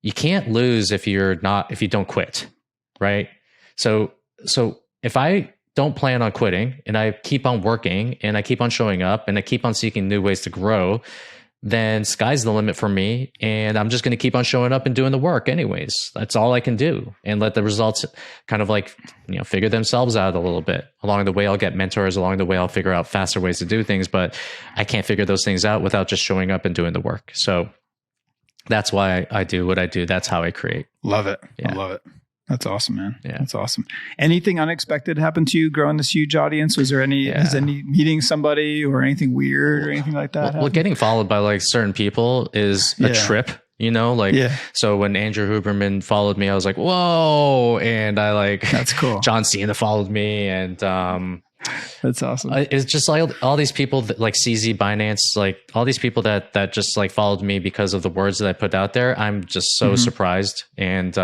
you can't lose if you don't quit. Right. So if I don't plan on quitting, and I keep on working, and I keep on showing up, and I keep on seeking new ways to grow, then sky's the limit for me. And I'm just going to keep on showing up and doing the work anyways. That's all I can do, and let the results kind of like, figure themselves out a little bit. Along the way, I'll get mentors. Along the way, I'll figure out faster ways to do things, but I can't figure those things out without just showing up and doing the work. So that's why I do what I do. That's how I create. Love it. Yeah. I love it. That's awesome, man. Yeah. That's awesome. Anything unexpected happened to you growing this huge audience? Was there has any meeting somebody or anything weird or anything like that? Well, getting followed by like certain people is a trip, so when Andrew Huberman followed me, I was like, whoa. And that's cool. John Cena followed me, and, that's awesome. It's just like all these people that, like CZ Binance, like all these people that just like followed me because of the words that I put out there. I'm just so surprised and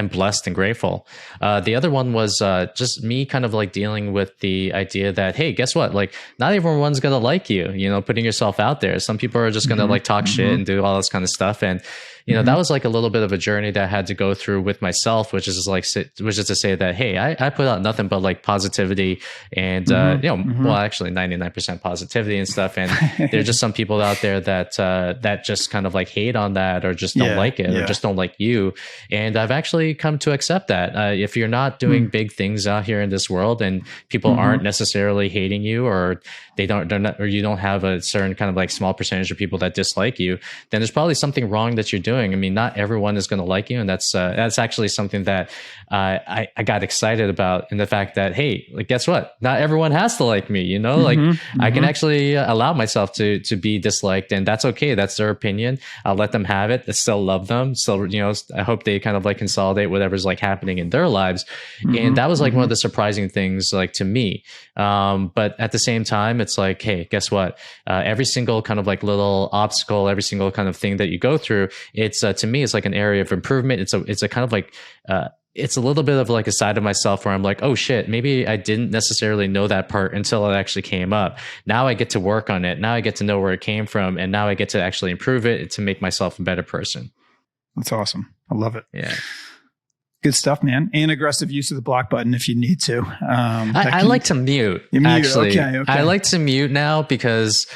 blessed and grateful. The other one was just me kind of like dealing with the idea that, hey, guess what? Like not everyone's going to like you, putting yourself out there. Some people are just going to like talk shit and do all this kind of stuff. And, that was like a little bit of a journey that I had to go through with myself, which is to say that, hey, I put out nothing but like positivity and, well, actually 99% positivity and stuff. And there's just some people out there that just kind of like hate on that, or just don't like it, or just don't like you. And I've actually come to accept that. If you're not doing big things out here in this world, and people aren't necessarily hating you, or or you don't have a certain kind of like small percentage of people that dislike you, then there's probably something wrong that you're doing. I mean, not everyone is going to like you. And that's actually something that I got excited about, in the fact that, hey, like, guess what? Not everyone has to like me, I can actually allow myself to be disliked, and that's okay. That's their opinion. I'll let them have it. I still love them. Still, I hope they kind of like consolidate whatever's like happening in their lives. And that was like one of the surprising things, like to me. But at the same time, it's like, hey, guess what? Every single kind of like little obstacle, every single kind of thing that you go through, it's to me, it's like an area of improvement. It's a kind of like, it's a little bit of like a side of myself where I'm like, oh shit, maybe I didn't necessarily know that part until it actually came up. Now I get to work on it. Now I get to know where it came from. And now I get to actually improve it to make myself a better person. That's awesome. I love it. Yeah. Good stuff, man. And aggressive use of the block button if you need to. I like to mute. Actually, okay. I like to mute now because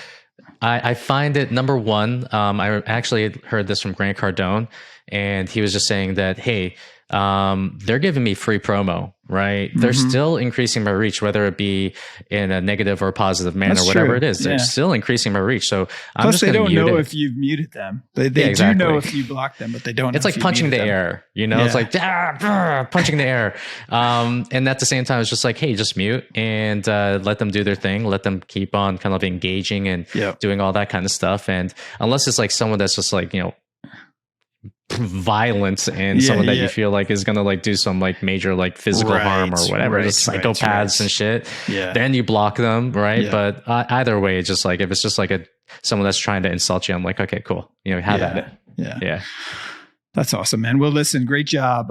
I find it, number one, I actually heard this from Grant Cardone, and he was just saying that, hey, they're giving me free promo, right? Mm-hmm. They're still increasing my reach, whether it be in a negative or positive manner, That's whatever true. it is. They're still increasing my reach. So I'm Plus, just they don't know it. if you've muted them. They do know if you blocked them, but they don't know. It's like punching the air, you know, it's like punching the air. And at the same time, it's just like, hey, just mute and let them do their thing. Let them keep on kind of engaging and doing all that kind of stuff. And unless it's like someone that's just like, you know, violence and someone that you feel like is gonna like do some like major like physical harm or whatever, psychopaths and shit, then you block them, right? But either way, it's just like if it's just like someone that's trying to insult you, I'm like, okay, cool, you know, have at it. Yeah. That's awesome, man. Well, listen, great job.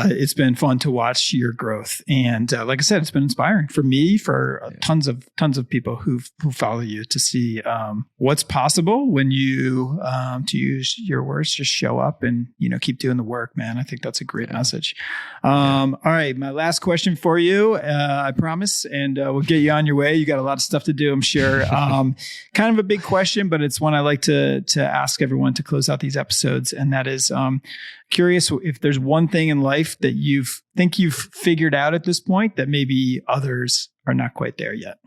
It's been fun to watch your growth. And like I said, it's been inspiring for me, for tons of people who follow you, to see what's possible when you, to use your words, just show up and, you know, keep doing the work, man. I think that's a great message. All right. My last question for you, I promise, and we'll get you on your way. You got a lot of stuff to do, I'm sure. Kind of a big question, but it's one I like to ask everyone to close out these episodes. And that is, curious if there's one thing in life that think you've figured out at this point that maybe others are not quite there yet.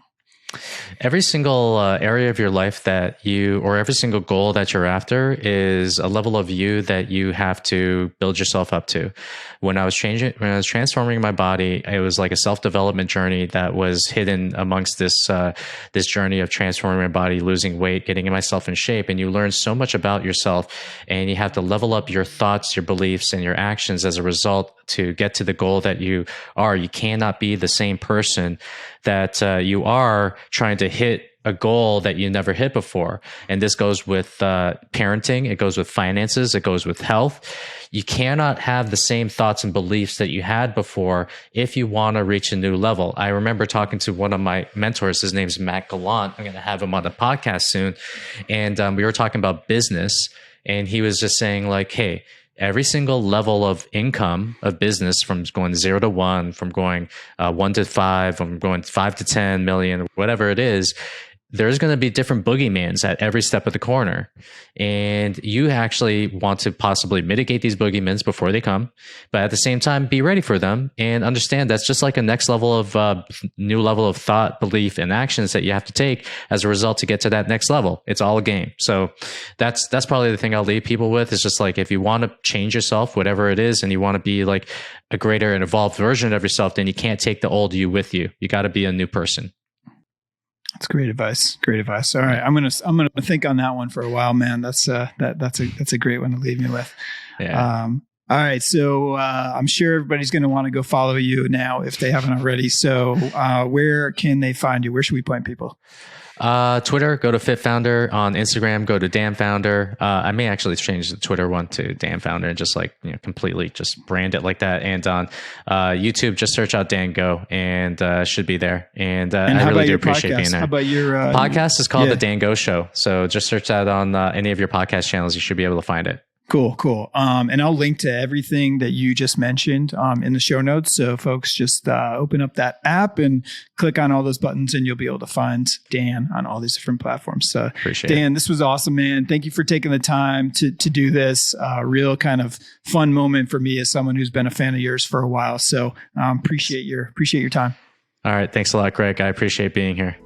Every single area of your life that or every single goal that you're after is a level of you that you have to build yourself up to. When I was transforming my body, it was like a self-development journey that was hidden amongst this journey of transforming my body, losing weight, getting myself in shape. And you learn so much about yourself, and you have to level up your thoughts, your beliefs, and your actions as a result to get to the goal that you are. You cannot be the same person that you are trying to hit a goal that you never hit before. And this goes with parenting. It goes with finances. It goes with health. You cannot have the same thoughts and beliefs that you had before if you want to reach a new level. I remember talking to one of my mentors. His name's Matt Gallant. I'm going to have him on the podcast soon. And we were talking about business. And he was just saying like, hey, every single level of income of business, from going 0 to 1, from going 1 to 5, from going 5 to 10 million, whatever it is, there's going to be different boogeymans at every step of the corner. And you actually want to possibly mitigate these boogeymans before they come, but at the same time, be ready for them and understand that's just like a next level of new level of thought, belief, and actions that you have to take as a result to get to that next level. It's all a game. So that's probably the thing I'll leave people with, is just like, if you want to change yourself, whatever it is, and you want to be like a greater and evolved version of yourself, then you can't take the old you with you. You got to be a new person. That's great advice. Great advice. All right, I'm gonna think on that one for a while, man. That's a great one to leave me with. Yeah. All right, so I'm sure everybody's going to want to go follow you now if they haven't already. So where can they find you? Where should we point people? Twitter, go to FitFounder. On Instagram, go to DamnFounder. I may actually change the Twitter one to DamnFounder and just like, you know, completely just brand it like that. And on YouTube, just search out Dan Go and should be there. And I really do appreciate being there. How about your podcast is called The Dan Go Show. So just search that on any of your podcast channels. You should be able to find it. Cool. And I'll link to everything that you just mentioned in the show notes. So folks, just open up that app and click on all those buttons and you'll be able to find Dan on all these different platforms. So appreciate Dan, it. This was awesome, man. Thank you for taking the time to do this. Real kind of fun moment for me as someone who's been a fan of yours for a while. So appreciate your time. All right. Thanks a lot, Greg. I appreciate being here.